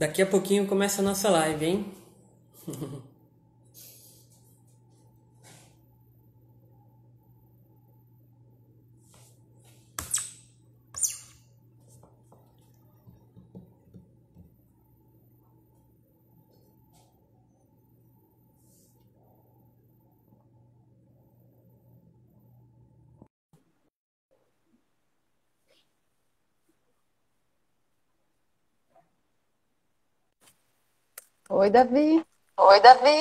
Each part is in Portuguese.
Daqui a pouquinho começa a nossa live, hein? Oi, Davi. Oi, Davi.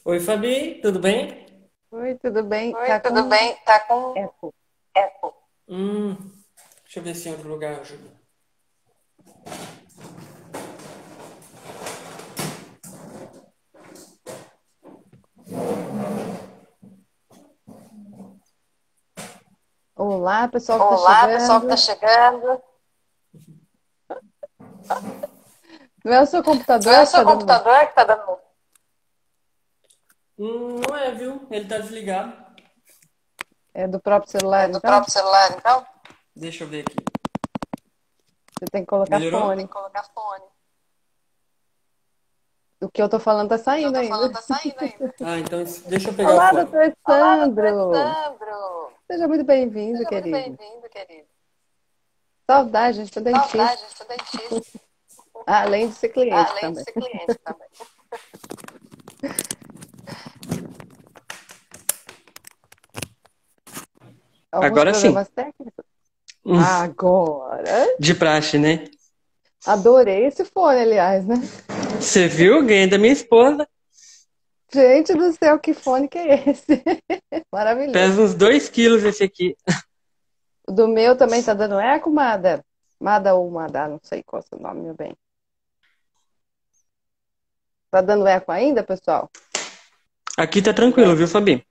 Oi, Fabi, tudo bem? Oi, tudo bem? Oi, Tá tudo com bem? Tá com eco. eco. Hum, deixa eu ver se em outro lugar ajuda. Olá, pessoal que tá Olá, pessoal que tá chegando. chegando. Não é o seu Não computador é o que tá seu dando. computador que tá dando. Não é, viu? Ele tá desligado. É do próprio É celular, do então? próprio celular, então? Deixa eu ver aqui. Você tem que colocar Melhorou? Tem fone. que colocar fone. O que eu tô falando tá O que eu saindo tô ainda. falando tá saindo ainda. Ah, então deixa eu pegar o Olá, fone. doutor Olá, doutor Sandro. Sandro. Seja muito bem-vindo, Seja muito querido. bem-vindo, querido. Saudade, a gente foi dentista. Saudade de ser dentista. Além de ser cliente Além de também. ser cliente também. Alguns Agora sim. problemas técnicos. Hum, Agora. de praxe, né? Adorei esse fone, aliás, né? Você viu? Ganhei da minha esposa. Gente do céu, que fone que é esse? Maravilhoso. Pesa uns 2 quilos esse aqui. O do meu também tá dando eco, Mada? Mada ou Mada, não sei qual é o seu nome, meu bem. Tá dando eco ainda, pessoal? Aqui tá Dando tranquilo, eco, viu, Fabi?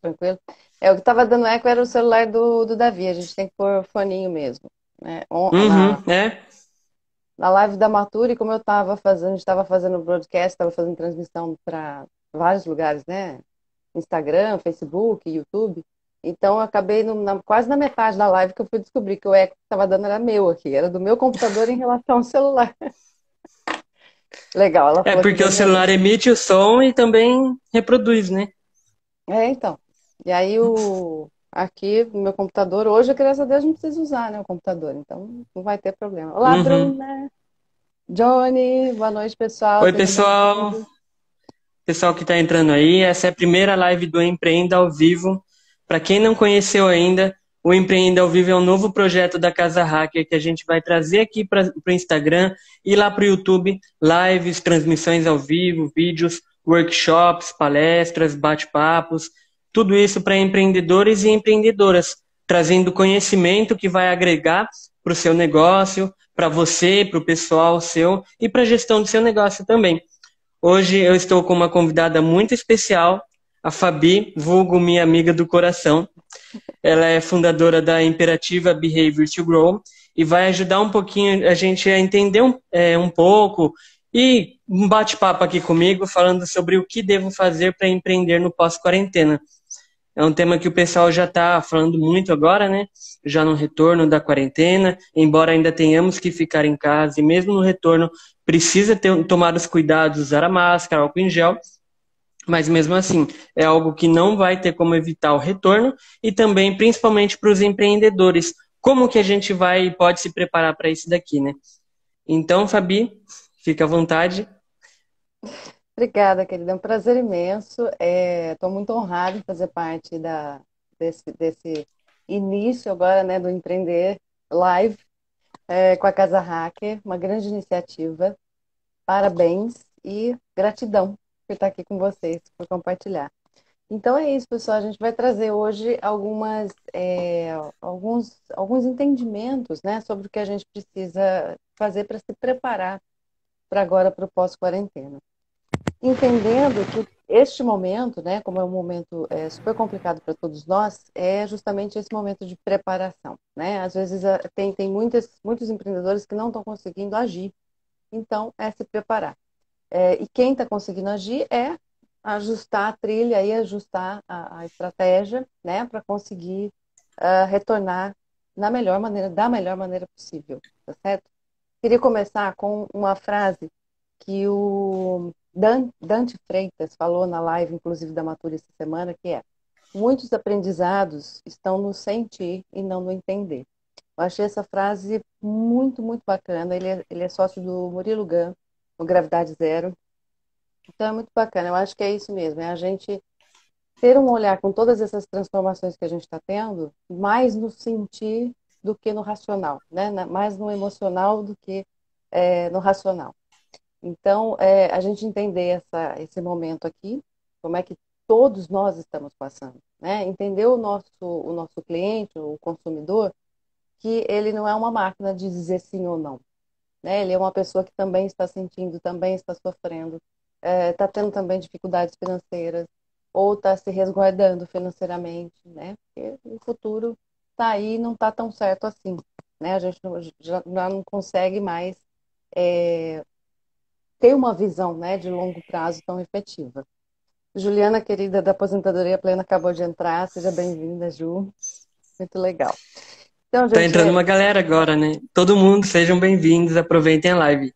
tranquilo? É, o que tava dando eco era o celular do Davi, a gente tem que pôr foninho mesmo, né? Uhum, é. Na live da Mature, como eu tava fazendo, a gente tava fazendo broadcast, tava fazendo transmissão para vários lugares, né? Instagram, Facebook, YouTube. Então, eu acabei quase na metade da live que eu fui descobrir que o eco que estava dando era meu aqui, era do meu computador em relação ao celular. Legal, ela É falou que porque o melhorou. celular emite o som e também reproduz, né? É, então. E aí, aqui no meu computador, hoje, graças a Deus, não precisa usar, né, o computador, então não vai ter problema. Olá, Uhum. Bruna, Johnny, boa noite, pessoal, Oi, sejam pessoal. bem-vindos. Pessoal que está entrando aí, essa é a primeira live do Empreenda ao Vivo. Para quem não conheceu ainda, o Empreenda ao Vivo é um novo projeto da Casa Hacker que a gente vai trazer aqui para o Instagram e lá para o YouTube, lives, transmissões ao vivo, vídeos, workshops, palestras, bate-papos, tudo isso para empreendedores e empreendedoras, trazendo conhecimento que vai agregar para o seu negócio, para você, para o pessoal seu e para a gestão do seu negócio também. Hoje eu estou com uma convidada muito especial, a Fabi, vulgo minha amiga do coração. Ela é fundadora da Imperativa Behavior to Grow e vai ajudar um pouquinho a gente a entender um pouco e um bate-papo aqui comigo falando sobre o que devo fazer para empreender no pós-quarentena. É um tema que o pessoal já está falando muito agora, né? Já no retorno da quarentena, embora ainda tenhamos que ficar em casa, e mesmo no retorno precisa tomar os cuidados, usar a máscara, álcool em gel, mas mesmo assim é algo que não vai ter como evitar o retorno e também, principalmente para os empreendedores, como que a gente vai e pode se preparar para isso daqui, né? Então, Fabi, fica à vontade. Obrigada, querida. É um prazer imenso. Estou muito honrada em fazer parte desse início agora, né, do Empreender Live, com a Casa Hacker, uma grande iniciativa. Parabéns e gratidão por estar aqui com vocês, por compartilhar. Então é isso, pessoal. A gente vai trazer hoje alguns entendimentos, né, sobre o que a gente precisa fazer para se preparar para agora, para o pós-quarentena. Entendendo que este momento, né, como é um momento super complicado para todos nós, é justamente esse momento de preparação, né? Às vezes tem muitos empreendedores que não estão conseguindo agir, então é se preparar. E quem está conseguindo agir é ajustar a trilha e ajustar a estratégia, né, para conseguir retornar da melhor maneira possível, tá certo? Queria começar com uma frase que o Dante Freitas falou na live, inclusive da Matura essa semana, que é: muitos aprendizados estão no sentir e não no entender. Eu achei essa frase muito, muito bacana. Ele é sócio do Murilo Gun, no Gravidade Zero. Então é muito bacana. Eu acho que é isso mesmo, é a gente ter um olhar com todas essas transformações que a gente está tendo, mais no sentir do que no racional, né? Mais no emocional do que no racional. Então, a gente entender esse momento aqui, como é que todos nós estamos passando, né? Entender o nosso cliente, o consumidor, que ele não é uma máquina de dizer sim ou não, né? Ele é uma pessoa que também está sentindo, também está sofrendo, está tendo também dificuldades financeiras, ou está se resguardando financeiramente, né? Porque o futuro está aí e não está tão certo assim, né? A gente já não consegue mais ter uma visão, né, de longo prazo tão efetiva. Juliana, querida da Aposentadoria Plena, acabou de entrar. Seja bem-vinda, Ju. Muito legal. Então, Tá gente, entrando uma galera agora, né? Todo mundo, sejam bem-vindos, aproveitem a live.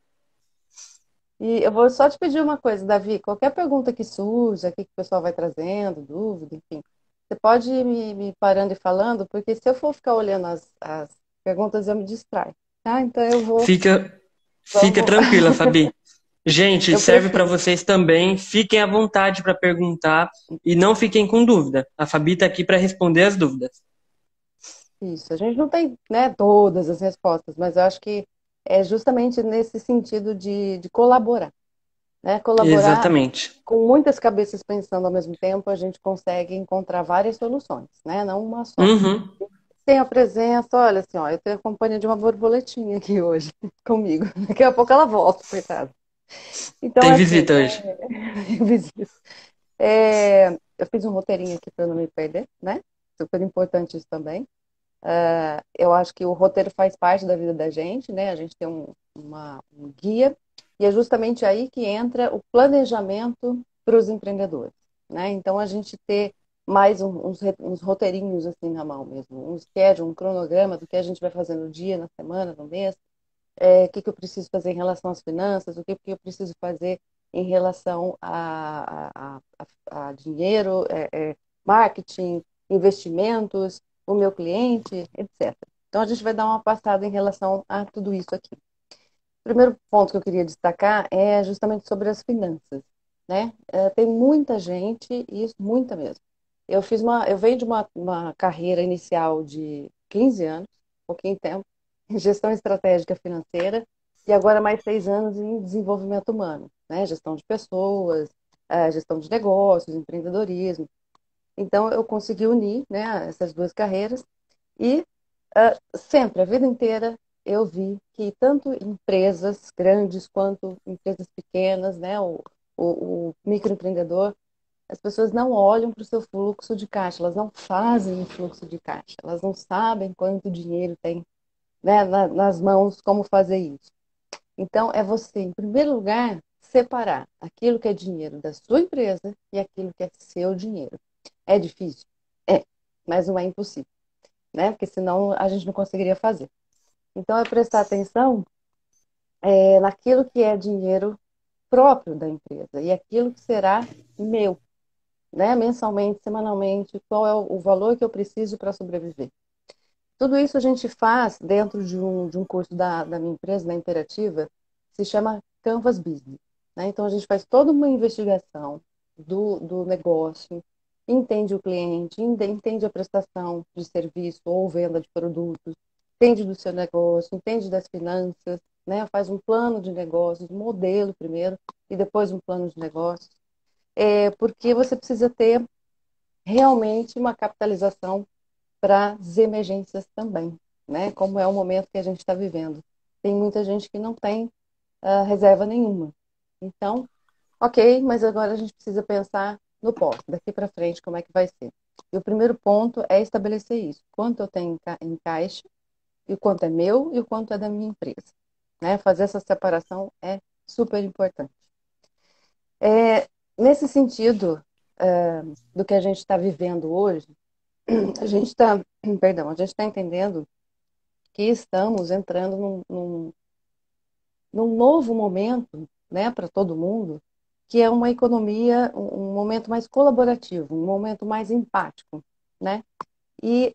e eu vou só te pedir uma coisa, Davi. Qualquer pergunta que surja, o que o pessoal vai trazendo, dúvida, enfim, você pode ir me parando e falando, porque se eu for ficar olhando as perguntas, eu me distraio, tá? Então eu vou, Fica, fica vamos, tranquila, Fabi. Gente, eu serve para prefiro. vocês também. Fiquem à vontade para perguntar e não fiquem com dúvida. A Fabi está aqui para responder as dúvidas. Isso, a gente não tem, né, todas as respostas, mas eu acho que é justamente nesse sentido de colaborar, né? Colaborar Exatamente. com muitas cabeças pensando ao mesmo tempo, a gente consegue encontrar várias soluções, né? Não uma só. Uhum. Tem a presença, olha assim, ó, eu tenho a companhia de uma borboletinha aqui hoje comigo. Daqui a pouco ela volta, coitada. Então, Tem assim, visita hoje. visita. Eu fiz um roteirinho aqui para não me perder, né? Super importante isso também. Eu acho que o roteiro faz parte da vida da gente, né? A gente tem um guia, e é justamente aí que entra o planejamento para os empreendedores, né? Então, a gente ter mais uns roteirinhos assim na mão mesmo, um schedule, um cronograma do que a gente vai fazer no dia, na semana, no mês, o que eu preciso fazer em relação às finanças, o que eu preciso fazer em relação a dinheiro, marketing, investimentos, o meu cliente, etc. Então, a gente vai dar uma passada em relação a tudo isso aqui. O primeiro ponto que eu queria destacar é justamente sobre as finanças, né? Tem muita gente, e isso, muita mesmo. Eu venho de uma carreira inicial de 15 anos, pouquinho tempo, em gestão estratégica financeira, e agora mais 6 anos em desenvolvimento humano, né? Gestão de pessoas, gestão de negócios, empreendedorismo. Então, eu consegui unir, né, essas duas carreiras e sempre, a vida inteira, eu vi que tanto empresas grandes quanto empresas pequenas, né, o microempreendedor, as pessoas não olham para o seu fluxo de caixa, elas não fazem o fluxo de caixa, elas não sabem quanto dinheiro tem, né, nas mãos, como fazer isso. Então, é você, em primeiro lugar, separar aquilo que é dinheiro da sua empresa e aquilo que é seu dinheiro. É difícil? É, mas não é impossível, né? Porque senão a gente não conseguiria fazer. Então, é prestar atenção naquilo que é dinheiro próprio da empresa e aquilo que será meu, né? Mensalmente, semanalmente, qual é o valor que eu preciso para sobreviver. Tudo isso a gente faz dentro de um curso da minha empresa, da Imperativa, se chama Canvas Business, né? Então, a gente faz toda uma investigação do negócio, entende o cliente, entende a prestação de serviço ou venda de produtos, entende do seu negócio, entende das finanças, né? Faz um plano de negócios, um modelo primeiro e depois um plano de negócios, porque você precisa ter realmente uma capitalização para as emergências também, né? Como é o momento que a gente está vivendo. Tem muita gente que não tem reserva nenhuma. Então, ok, mas agora a gente precisa pensar no pós, daqui para frente, como é que vai ser. E o primeiro ponto é estabelecer isso. Quanto eu tenho em caixa, e o quanto é meu e o quanto é da minha empresa. Né? Fazer essa separação é super importante. Nesse sentido, do que a gente está vivendo hoje, a gente perdão, a gente está entendendo que estamos entrando num novo momento, né, para todo mundo, que é uma economia, um momento mais colaborativo, um momento mais empático, né? E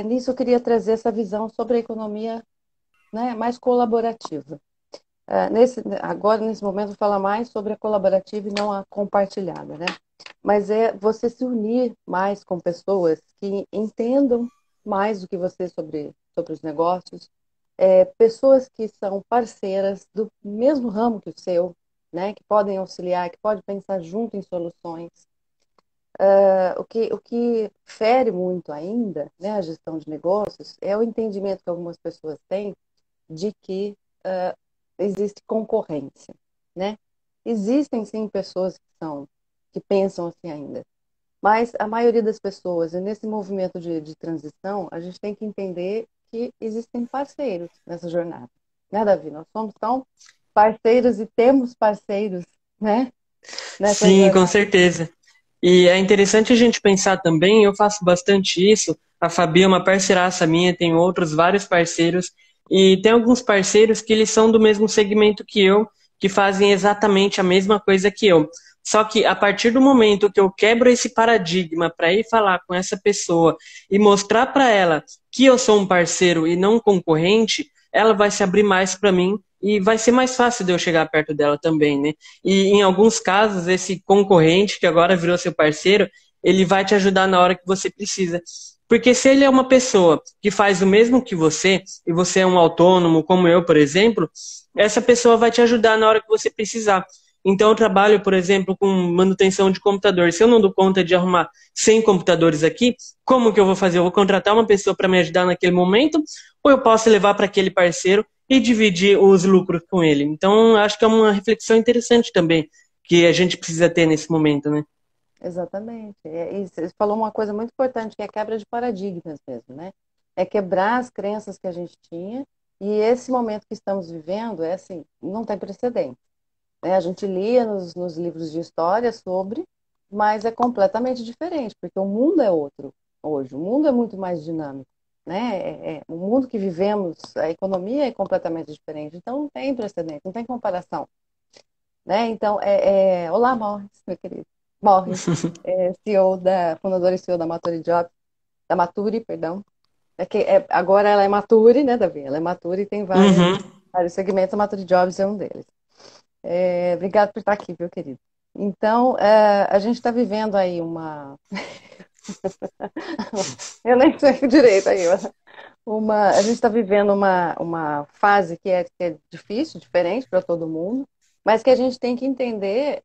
nisso eu queria trazer essa visão sobre a economia, né, mais colaborativa. Agora, nesse momento, vou falar mais sobre a colaborativa e não a compartilhada, né? Mas é você se unir mais com pessoas que entendam mais do que você sobre os negócios, pessoas que são parceiras do mesmo ramo que o seu, né? Que podem auxiliar, que podem pensar junto em soluções. O que fere muito ainda, né, a gestão de negócios é o entendimento que algumas pessoas têm de que existe concorrência, né? Existem sim pessoas que pensam assim ainda, mas a maioria das pessoas, e nesse movimento de transição, a gente tem que entender que existem parceiros nessa jornada, né, Davi? Nós somos tão parceiros e temos parceiros, né, nessa Sim, com jornada. certeza. E é interessante a gente pensar também, eu faço bastante isso, a Fabi é uma parceiraça minha, tem outros vários parceiros, e tem alguns parceiros que eles são do mesmo segmento que eu, que fazem exatamente a mesma coisa que eu. Só que a partir do momento que eu quebro esse paradigma para ir falar com essa pessoa e mostrar para ela que eu sou um parceiro e não um concorrente, ela vai se abrir mais para mim e vai ser mais fácil de eu chegar perto dela também, né? E em alguns casos, esse concorrente, que agora virou seu parceiro, ele vai te ajudar na hora que você precisa. Porque se ele é uma pessoa que faz o mesmo que você, e você é um autônomo, como eu, por exemplo, essa pessoa vai te ajudar na hora que você precisar. Então, eu trabalho, por exemplo, com manutenção de computador. Se eu não dou conta de arrumar 100 computadores aqui, como que eu vou fazer? Eu vou contratar uma pessoa para me ajudar naquele momento, ou eu posso levar para aquele parceiro e dividir os lucros com ele. Então, acho que é uma reflexão interessante também que a gente precisa ter nesse momento, né? Exatamente. E você falou uma coisa muito importante, que é a quebra de paradigmas mesmo, né? É quebrar as crenças que a gente tinha, e esse momento que estamos vivendo é assim, não tem precedente, né? A gente lia nos livros de história sobre, mas é completamente diferente, porque o mundo é outro hoje, o mundo é muito mais dinâmico, né? O mundo que vivemos, a economia é completamente diferente, então não tem precedente, não tem comparação, né? Então, olá, Morris, meu querido. Morris, CEO fundador e CEO da Maturi Jobs, da Maturi, perdão. Agora ela é Maturi, né, Davi? Ela é Maturi e tem Uhum. vários segmentos, a Maturi Jobs é um deles. Obrigado por estar aqui, meu querido. Então, a gente está vivendo aí uma... Eu nem sei direito aí, a gente está vivendo uma fase que é difícil, diferente para todo mundo, mas que a gente tem que entender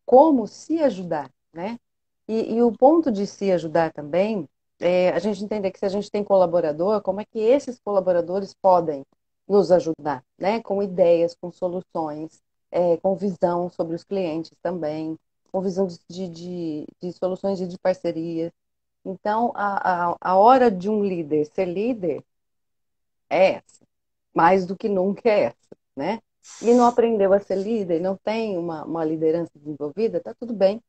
como se ajudar, né? E o ponto de se ajudar também é a gente entender que se a gente tem colaborador, como é que esses colaboradores podem nos ajudar, né? Com ideias, com soluções, com visão sobre os clientes também, com visão de soluções e de parcerias. Então, a hora de um líder ser líder é essa, mais do que nunca é essa, né? E não aprendeu a ser líder, não tem uma liderança desenvolvida, tá tudo bem,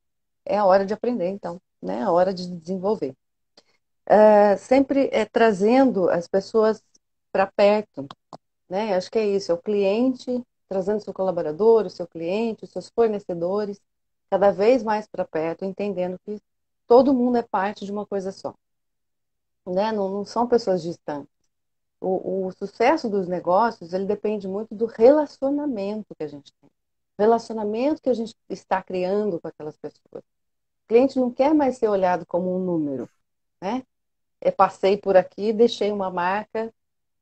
é a hora de aprender, então, né? É a hora de desenvolver. Sempre trazendo as pessoas para perto, né? Acho que é isso, é o cliente trazendo seu colaborador, o seu cliente, os seus fornecedores, cada vez mais para perto, entendendo que todo mundo é parte de uma coisa só, né? Não são pessoas distantes. O sucesso dos negócios, ele depende muito do relacionamento que a gente tem. Relacionamento que a gente está criando com aquelas pessoas. O cliente não quer mais ser olhado como um número, né? Passei por aqui, deixei uma marca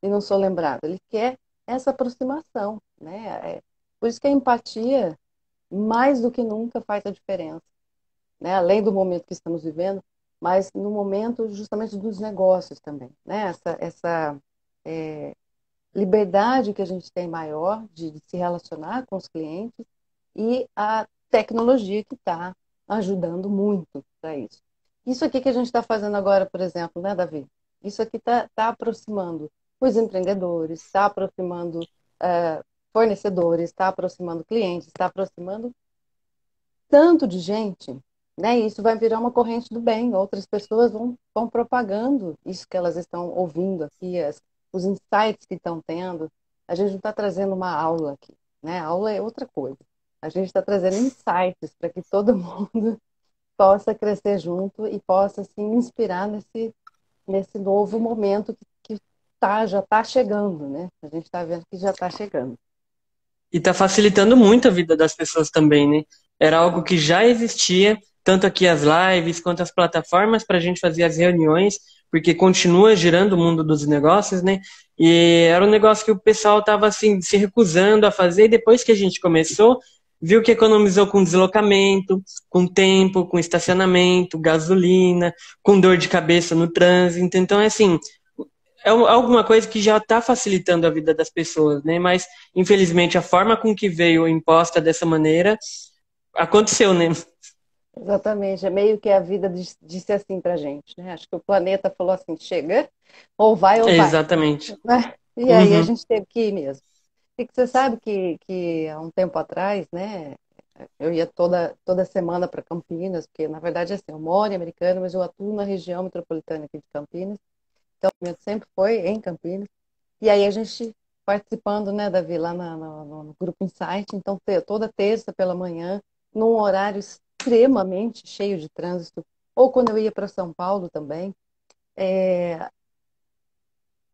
e não sou lembrado. Ele quer essa aproximação, né? Por isso que a empatia, mais do que nunca, faz a diferença, né? Além do momento que estamos vivendo, mas no momento justamente dos negócios também, né? Essa liberdade que a gente tem maior de se relacionar com os clientes e a tecnologia que está ajudando muito para isso. Isso aqui que a gente está fazendo agora, por exemplo, né, Davi? Isso aqui está aproximando os empreendedores, está aproximando fornecedores, está aproximando clientes, está aproximando tanto de gente, né? E isso vai virar uma corrente do bem. Outras pessoas vão propagando isso que elas estão ouvindo aqui, os insights que estão tendo. a gente não está trazendo uma aula aqui, né? A aula é outra coisa. A gente está trazendo insights para que todo mundo possa crescer junto e possa se inspirar nesse novo momento que já está chegando, né? A gente está vendo que já está chegando. E está facilitando muito a vida das pessoas também, né? Era algo Sim, que já existia, tanto aqui as lives quanto as plataformas para a gente fazer as reuniões, porque continua girando o mundo dos negócios, né? E era um negócio que o pessoal estava assim se recusando a fazer, e depois que a gente começou, viu que economizou com deslocamento, com tempo, com estacionamento, gasolina, com dor de cabeça no trânsito. Então, é assim, alguma coisa que já está facilitando a vida das pessoas, né? Mas, infelizmente, a forma com que veio imposta dessa maneira aconteceu, né? exatamente. É meio que a vida disse assim para a gente, né? Acho que o planeta falou assim, chega, ou vai, Exatamente. né? E aí a Uhum. gente teve que ir mesmo. E que você sabe que há um tempo atrás, né? Eu ia toda semana para Campinas, porque na verdade assim, eu moro em Americana, mas eu atuo na região metropolitana aqui de Campinas. Então, o evento sempre foi em Campinas. E aí a gente participando, né, Davi, lá no Grupo Insight, então toda terça pela manhã, num horário extremamente cheio de trânsito, ou quando eu ia para São Paulo também, é,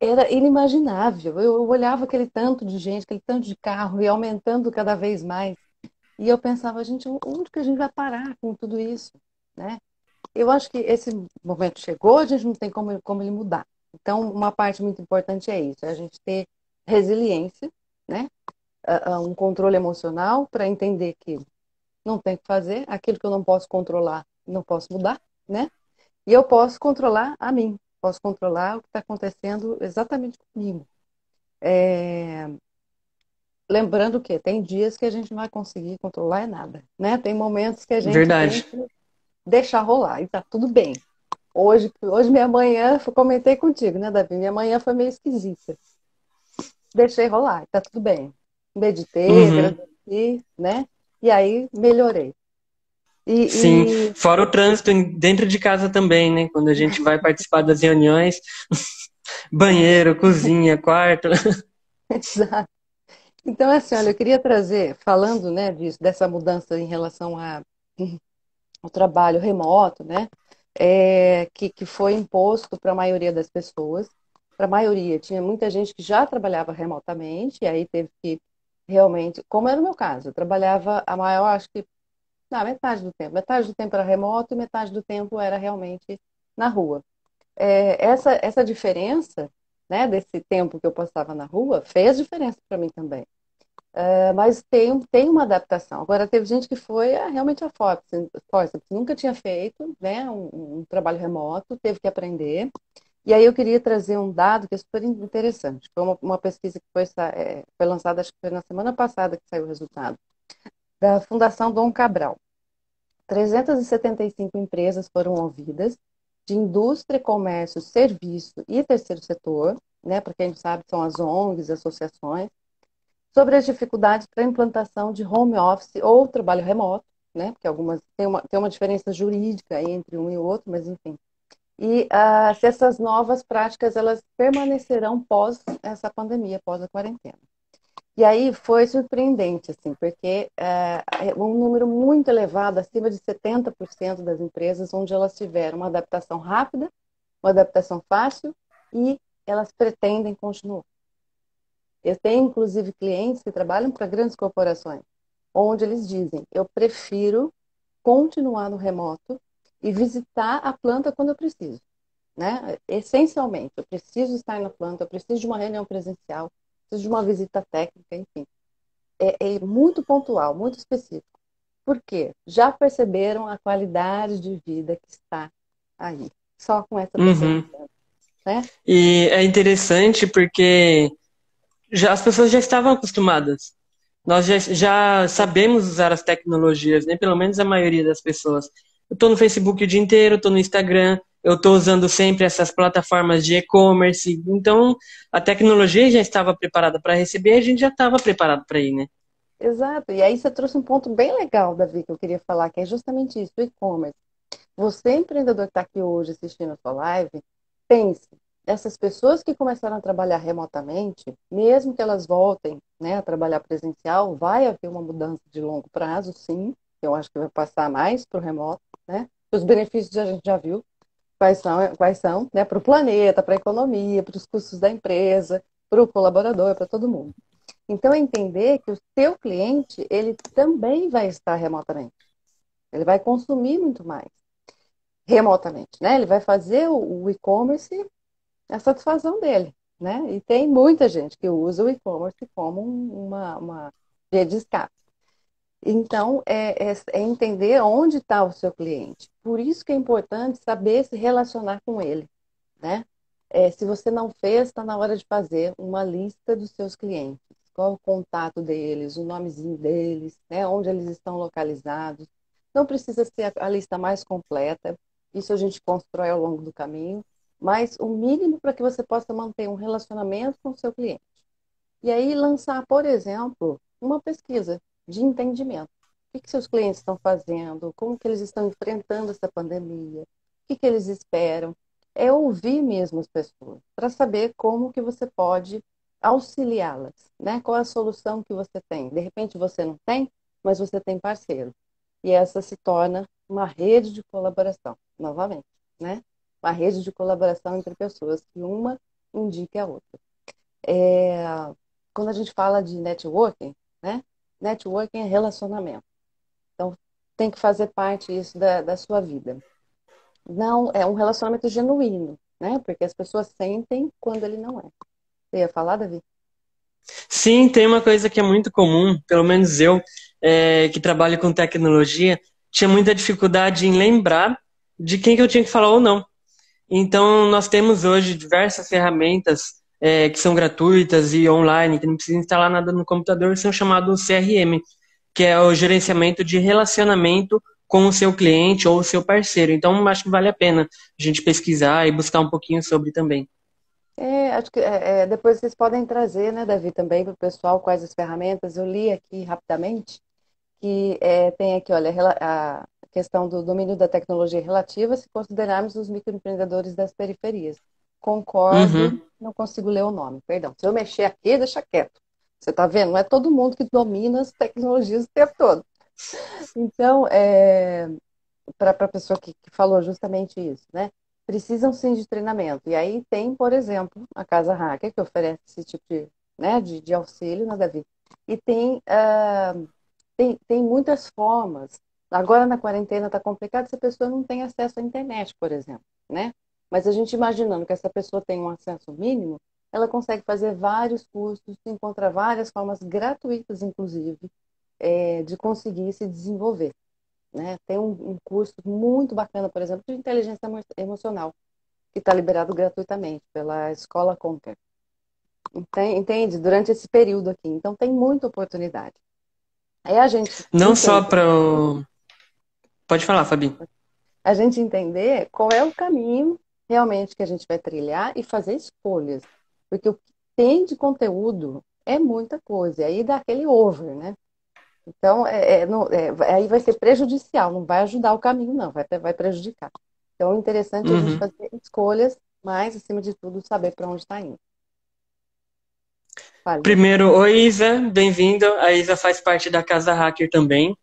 era inimaginável. Eu olhava aquele tanto de gente, aquele tanto de carro, e aumentando cada vez mais. E eu pensava, gente, onde que a gente vai parar com tudo isso, né? Eu acho que esse momento chegou, a gente não tem como ele mudar. Então, uma parte muito importante é isso, é a gente ter resiliência, né? Um controle emocional para entender que não tem o que fazer, aquilo que eu não posso controlar, não posso mudar, né? E eu posso controlar a mim, posso controlar o que está acontecendo exatamente comigo. É, lembrando que tem dias que a gente não vai conseguir controlar é nada, né? Tem momentos que a gente tem Verdade. que deixar rolar e tá tudo bem. Hoje minha manhã, eu comentei contigo, né, Davi? Minha manhã foi meio esquisita. Deixei rolar, tá tudo bem. Meditei, Uhum. agradeci, né? E aí melhorei. Sim. E, e... Fora o trânsito dentro de casa também, né? Quando a gente vai participar das reuniões, banheiro, cozinha, quarto. Exato. Então, assim, olha, eu queria trazer, falando, né, disso, dessa mudança em relação ao trabalho remoto, né? Que foi imposto para a maioria das pessoas. Para a maioria, tinha muita gente que já trabalhava remotamente, e aí teve que realmente, como era o meu caso, eu trabalhava a maior, acho que, na metade do tempo. Metade do tempo era remoto e metade do tempo era realmente na rua. Essa diferença, né, desse tempo que eu passava na rua, fez diferença para mim também. Mas tem uma adaptação. Agora, teve gente que foi realmente a forceps, nunca tinha feito, né, um trabalho remoto, teve que aprender. E aí eu queria trazer um dado que é super interessante. Foi uma pesquisa que foi lançada, acho que foi na semana passada que saiu o resultado, da Fundação Dom Cabral. 375 empresas foram ouvidas, de indústria, comércio, serviço e terceiro setor, né, para quem não sabe, são as ONGs, associações, sobre as dificuldades para a implantação de home office ou trabalho remoto, né? Porque algumas tem uma diferença jurídica entre um e o outro, mas enfim. E se essas novas práticas elas permanecerão pós essa pandemia, pós a quarentena. E aí foi surpreendente, assim, porque é um número muito elevado, acima de 70% das empresas, onde elas tiveram uma adaptação rápida, uma adaptação fácil e elas pretendem continuar. Eu tenho, inclusive, clientes que trabalham para grandes corporações, onde eles dizem: eu prefiro continuar no remoto e visitar a planta quando eu preciso, né? Essencialmente, eu preciso estar na planta, eu preciso de uma reunião presencial, preciso de uma visita técnica, enfim. É muito pontual, muito específico. Por quê? Já perceberam a qualidade de vida que está aí, só com essa Uhum. percepção, né? E é interessante porque as pessoas já estavam acostumadas. Nós já sabemos usar as tecnologias, né? Pelo menos a maioria das pessoas. Eu estou no Facebook o dia inteiro, estou no Instagram, eu estou usando sempre essas plataformas de e-commerce. Então, a tecnologia já estava preparada para receber, a gente já estava preparado para ir, né? Exato. E aí você trouxe um ponto bem legal, Davi, que eu queria falar, que é justamente isso, o e-commerce. Você, empreendedor que está aqui hoje assistindo a sua live, pense. essas pessoas que começaram a trabalhar remotamente, mesmo que elas voltem, né, a trabalhar presencial, vai haver uma mudança de longo prazo, sim. Eu acho que vai passar mais para o remoto, né? Os benefícios a gente já viu quais são, né, para o planeta, para a economia, para os custos da empresa, para o colaborador, para todo mundo. Então, é entender que o seu cliente, ele também vai estar remotamente. Ele vai consumir muito mais remotamente, né? Ele vai fazer o e-commerce a satisfação dele, né? E tem muita gente que usa o e-commerce como uma via de escape. Então, é entender onde está o seu cliente. Por isso que é importante saber se relacionar com ele, né? Se você não fez, está na hora de fazer uma lista dos seus clientes. Qual é o contato deles, o nomezinho deles, né? Onde eles estão localizados. Não precisa ser a lista mais completa, isso a gente constrói ao longo do caminho, mas o mínimo para que você possa manter um relacionamento com o seu cliente. E aí lançar, por exemplo, uma pesquisa de entendimento. O que seus clientes estão fazendo? Como que eles estão enfrentando essa pandemia? O que eles esperam? É ouvir mesmo as pessoas, para saber como que você pode auxiliá-las, né? Qual é a solução que você tem? De repente você não tem, mas você tem parceiro. E essa se torna uma rede de colaboração, novamente, né? Uma rede de colaboração entre pessoas, que uma indique a outra. É, quando a gente fala de networking, né? Networking é relacionamento. Então, tem que fazer parte isso da sua vida. Não é um relacionamento genuíno, né? Porque as pessoas sentem quando ele não é. Você ia falar, Davi? Sim, tem uma coisa que é muito comum, pelo menos eu, que trabalho com tecnologia, tinha muita dificuldade em lembrar de quem que eu tinha que falar ou não. Então, nós temos hoje diversas ferramentas que são gratuitas e online, que não precisa instalar nada no computador, são chamados CRM, que é o gerenciamento de relacionamento com o seu cliente ou o seu parceiro. Então, acho que vale a pena a gente pesquisar e buscar um pouquinho sobre também. Acho que depois vocês podem trazer, né, Davi, também para o pessoal quais as ferramentas. Eu li aqui rapidamente que tem aqui, olha, a questão do domínio da tecnologia relativa, se considerarmos os microempreendedores das periferias. Concordo, Uhum. não consigo ler o nome, perdão. Se eu mexer aqui, deixa quieto. Você está vendo? Não é todo mundo que domina as tecnologias o tempo todo. Então, para a pessoa que falou justamente isso, né? Precisam sim de treinamento. E aí tem, por exemplo, a Casa Hacker, que oferece esse tipo de, né, de auxílio, né, Davi? E tem muitas formas. Agora na quarentena está complicado se a pessoa não tem acesso à internet, por exemplo, né? Mas a gente imaginando que essa pessoa tem um acesso mínimo, ela consegue fazer vários cursos, encontrar várias formas gratuitas, inclusive, de conseguir se desenvolver, né? Tem um curso muito bacana, por exemplo, de inteligência emocional, que está liberado gratuitamente pela Escola Conquer. Entende? Durante esse período aqui. Então tem muita oportunidade. Aí a gente Não só entende. para o... Pode falar, Fabi. A gente entender qual é o caminho realmente que a gente vai trilhar e fazer escolhas. Porque o que tem de conteúdo é muita coisa. E aí dá aquele over, né? Então, aí vai ser prejudicial, não vai ajudar o caminho, não, vai prejudicar. Então, o interessante é a gente Uhum. fazer escolhas, mas, acima de tudo, saber para onde está indo. Fale, Davi. Primeiro, oi Isa, bem-vindo. A Isa faz parte da Casa Hacker também.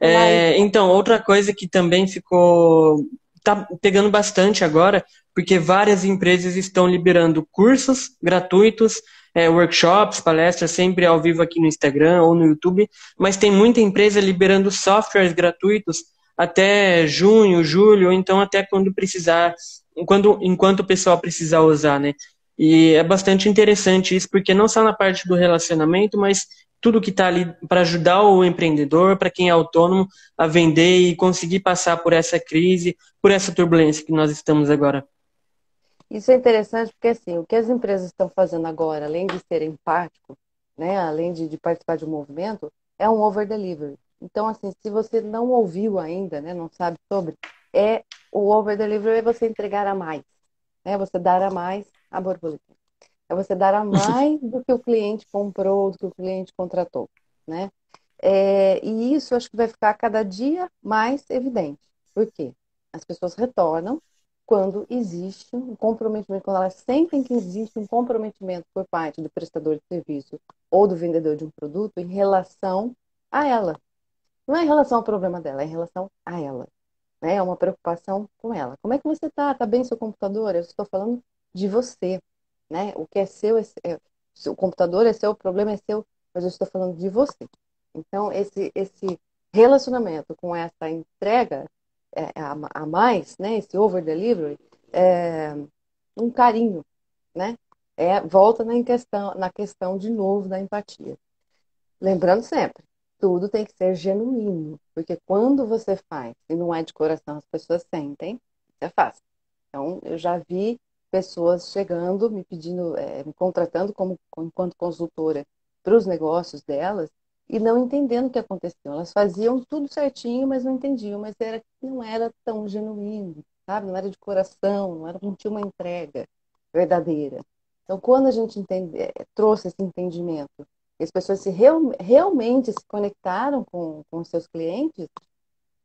Olá, Isa. Então, outra coisa que também tá pegando bastante agora, porque várias empresas estão liberando cursos gratuitos, workshops, palestras, sempre ao vivo aqui no Instagram ou no YouTube, mas tem muita empresa liberando softwares gratuitos até junho, julho, ou então até quando precisar, enquanto o pessoal precisar usar, né? E é bastante interessante isso, porque não só na parte do relacionamento, mas tudo que está ali para ajudar o empreendedor, para quem é autônomo, a vender e conseguir passar por essa crise, por essa turbulência que nós estamos agora. Isso é interessante porque, assim, o que as empresas estão fazendo agora, além de serem empáticos, né, além de participar de um movimento, é um over-delivery. Então, assim, se você não ouviu ainda, né, não sabe sobre, o over-delivery é você entregar a mais, né, você dar a mais a borboleta. É você dar a mais do que o cliente comprou, do que o cliente contratou, né? E isso acho que vai ficar cada dia mais evidente. Por quê? As pessoas retornam quando existe um comprometimento, quando elas sentem que existe um comprometimento por parte do prestador de serviço ou do vendedor de um produto em relação a ela. Não é em relação ao problema dela, é em relação a ela. Né? É uma preocupação com ela. Como é que você está? Está bem seu computador? Eu estou falando de você. Né? O que é seu, o computador é seu, o problema é seu, mas eu estou falando de você. Então, esse relacionamento com essa entrega a mais, né? Esse over delivery, é um carinho, né? Volta na questão de novo da empatia. Lembrando sempre, tudo tem que ser genuíno, porque quando você faz e não é de coração, as pessoas sentem, é fácil. Então, eu já vi pessoas chegando, me pedindo, me contratando enquanto consultora para os negócios delas e não entendendo o que aconteceu. Elas faziam tudo certinho, mas não entendiam, mas não era tão genuíno, sabe? Não era de coração, não tinha uma entrega verdadeira. Então, quando a gente trouxe esse entendimento, e as pessoas realmente se conectaram com seus clientes,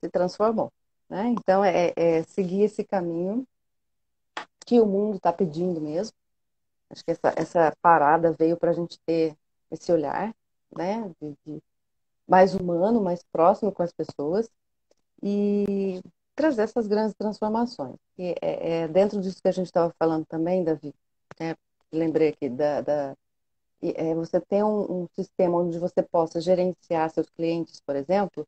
se transformou. Né? Então, seguir esse caminho que o mundo está pedindo mesmo. Acho que essa parada veio para a gente ter esse olhar, né, de mais humano, mais próximo com as pessoas e trazer essas grandes transformações. E dentro disso que a gente estava falando também, Davi, né, lembrei aqui você tem um sistema onde você possa gerenciar seus clientes, por exemplo,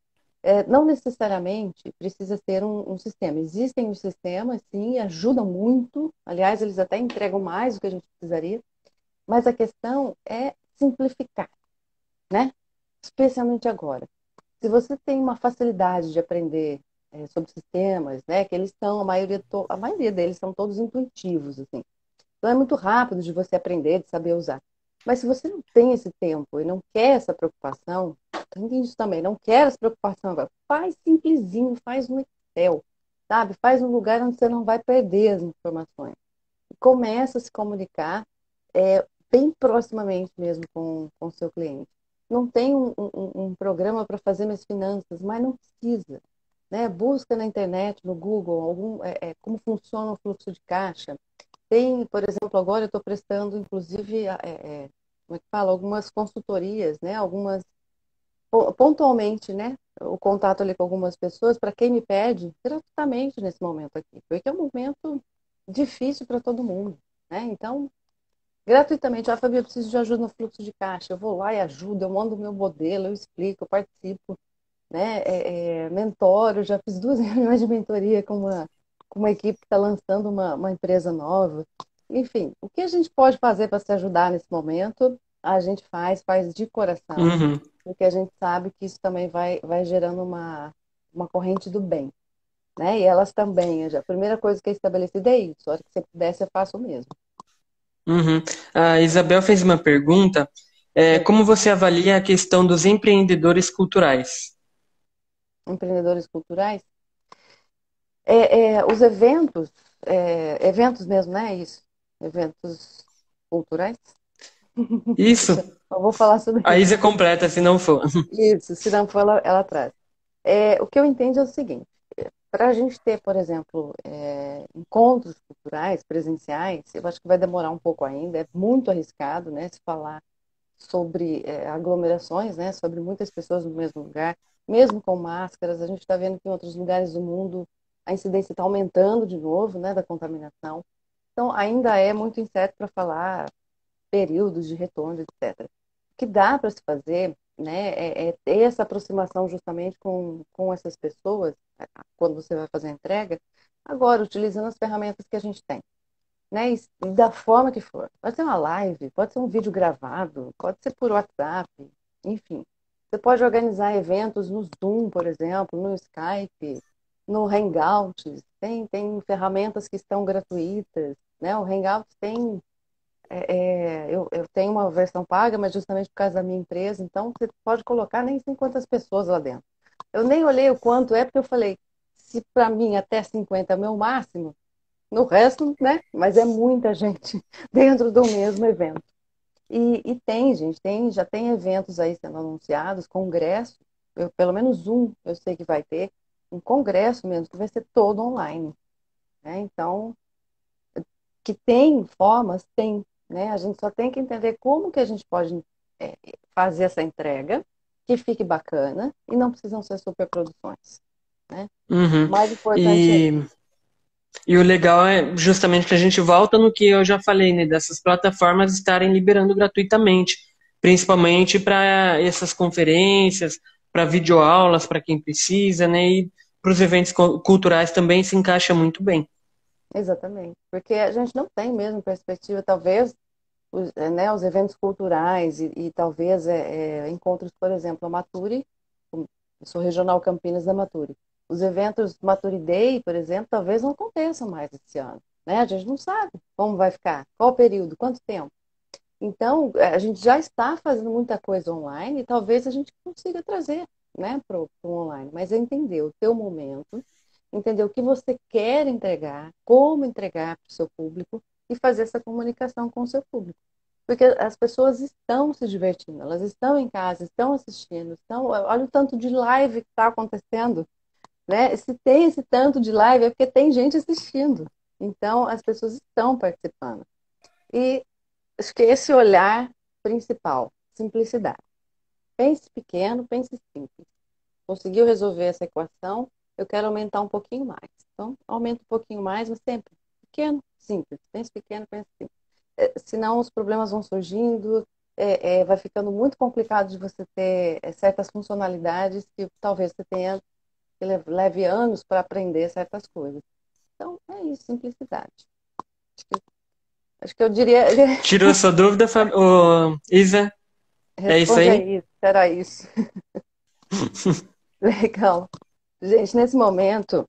não necessariamente precisa ser um sistema. Existem os sistemas, sim, ajudam muito. Aliás, eles até entregam mais do que a gente precisaria. Mas a questão é simplificar, né? Especialmente agora. Se você tem uma facilidade de aprender sobre sistemas, né? Que eles são, a maioria deles são todos intuitivos, assim. Então é muito rápido de você aprender, de saber usar. Mas se você não tem esse tempo e não quer essa preocupação, entende isso também, não quer essa preocupação agora, faz simplesinho, faz no Excel, sabe? Faz um lugar onde você não vai perder as informações. E começa a se comunicar bem proximamente mesmo com o seu cliente. Não tem um programa para fazer minhas finanças, mas não precisa. Né? Busca na internet, no Google, como funciona o fluxo de caixa. Tem, por exemplo, agora eu estou prestando, inclusive, como é que fala? Algumas consultorias, né? Pontualmente, né? O contato ali com algumas pessoas, para quem me pede, gratuitamente nesse momento aqui, porque é um momento difícil para todo mundo, né? Então, gratuitamente, Fabi, eu preciso de ajuda no fluxo de caixa, eu vou lá e ajudo, eu mando o meu modelo, eu explico, eu participo, né? Mentoro, já fiz 2 reuniões de mentoria com uma equipe que está lançando uma empresa nova. Enfim, o que a gente pode fazer para se ajudar nesse momento, a gente faz de coração, Uhum. porque a gente sabe que isso também vai gerando uma corrente do bem. Né? E elas também, a primeira coisa que é estabelecida é isso, a hora que você puder, você faça o mesmo. Uhum. A Isabel fez uma pergunta. Sim. Como você avalia a questão dos empreendedores culturais? Empreendedores culturais, os eventos mesmo, né? Isso, eventos culturais. Isso. Eu vou falar sobre A isso. Isa completa, se não for. Isso, se não for, ela traz. O que eu entendo é o seguinte: para a gente ter, por exemplo, encontros culturais presenciais, eu acho que vai demorar um pouco ainda, é muito arriscado, né, se falar sobre aglomerações, né, sobre muitas pessoas no mesmo lugar, mesmo com máscaras. A gente está vendo que em outros lugares do mundo a incidência está aumentando de novo, né, da contaminação. Então, ainda é muito incerto para falar períodos de retorno, etc. O que dá para se fazer, né, é ter essa aproximação justamente com essas pessoas, quando você vai fazer a entrega, agora, utilizando as ferramentas que a gente tem. Né, e da forma que for. Pode ser uma live, pode ser um vídeo gravado, pode ser por WhatsApp, enfim. Você pode organizar eventos no Zoom, por exemplo, no Skype, no Hangouts. Tem ferramentas que estão gratuitas. Né? O Hangouts tem eu tenho uma versão paga, mas justamente por causa da minha empresa, então você pode colocar nem sei quantas pessoas lá dentro. Eu nem olhei o quanto é, porque eu falei, se para mim até 50 é o meu máximo, no resto, né? Mas é muita gente dentro do mesmo evento. E tem, gente, já tem eventos aí sendo anunciados, congresso, pelo menos um eu sei que vai ter, um congresso mesmo, que vai ser todo online. né? Então, que tem formas, tem, né? A gente só tem que entender como que a gente pode é, fazer essa entrega, que fique bacana, e não precisam ser superproduções, né? O Uhum. mais importante é E, e o legal é justamente que a gente volta no que eu já falei, né, dessas plataformas estarem liberando gratuitamente, principalmente para essas conferências, para videoaulas, para quem precisa, né, e para os eventos culturais também se encaixa muito bem. exatamente, porque a gente não tem mesmo perspectiva, talvez, né, os eventos culturais e talvez encontros, por exemplo, a Maturi, eu sou regional Campinas da Maturi. Os eventos Maturi Day, por exemplo, talvez não aconteçam mais esse ano, né? A gente não sabe como vai ficar, qual período, quanto tempo. Então, a gente já está fazendo muita coisa online e talvez a gente consiga trazer, né, para o online, mas é entender o teu momento, entender o que você quer entregar, como entregar para o seu público e fazer essa comunicação com o seu público. Porque as pessoas estão se divertindo, elas estão em casa, estão assistindo, olha o tanto de live que está acontecendo, né? Se tem esse tanto de live é porque tem gente assistindo. Então, as pessoas estão participando. E acho que esse olhar principal, simplicidade. Pense pequeno, pense simples. Conseguiu resolver essa equação? Eu quero aumentar um pouquinho mais. Então, aumenta um pouquinho mais, mas sempre pequeno, simples. Pense pequeno, pense simples. Senão os problemas vão surgindo, vai ficando muito complicado de você ter certas funcionalidades que talvez você tenha que leve anos para aprender certas coisas. Então, é isso, simplicidade. Acho que eu diria, Tirou sua dúvida, Isa? É isso responde aí? aí, era isso. Legal. Gente, nesse momento,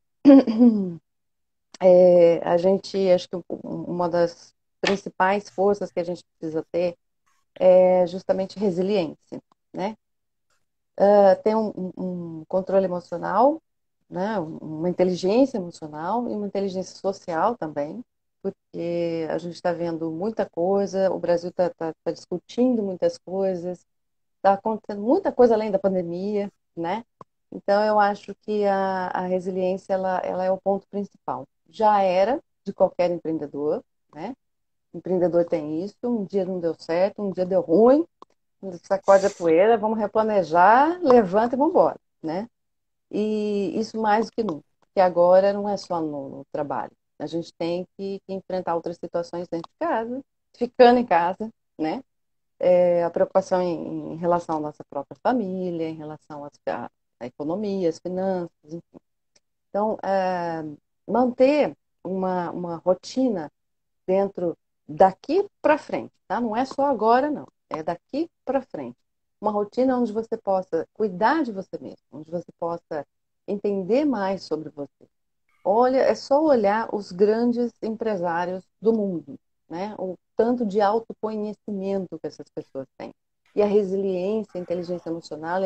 a gente, acho que uma das principais forças que a gente precisa ter é justamente resiliência, né? Ter um controle emocional, né? Uma inteligência emocional e uma inteligência social também, porque a gente está vendo muita coisa, o Brasil está discutindo muitas coisas, está acontecendo muita coisa além da pandemia, né? Então, eu acho que a resiliência ela é o ponto principal. Já era de qualquer empreendedor, né? O empreendedor tem isso. Um dia não deu certo, um dia deu ruim, sacode a poeira, vamos replanejar, levanta e vamos embora, né? E isso mais do que nunca, porque agora não é só no trabalho. A gente tem que enfrentar outras situações dentro de casa, ficando em casa, né? A preocupação em relação à nossa própria família, em relação à economia, às finanças, enfim. Então, manter uma rotina dentro daqui para frente, tá? Não é só agora, não. É daqui para frente. Uma rotina onde você possa cuidar de você mesmo, onde você possa entender mais sobre você. Olha, é só olhar os grandes empresários do mundo, né? O tanto de autoconhecimento que essas pessoas têm. E a resiliência, a inteligência emocional,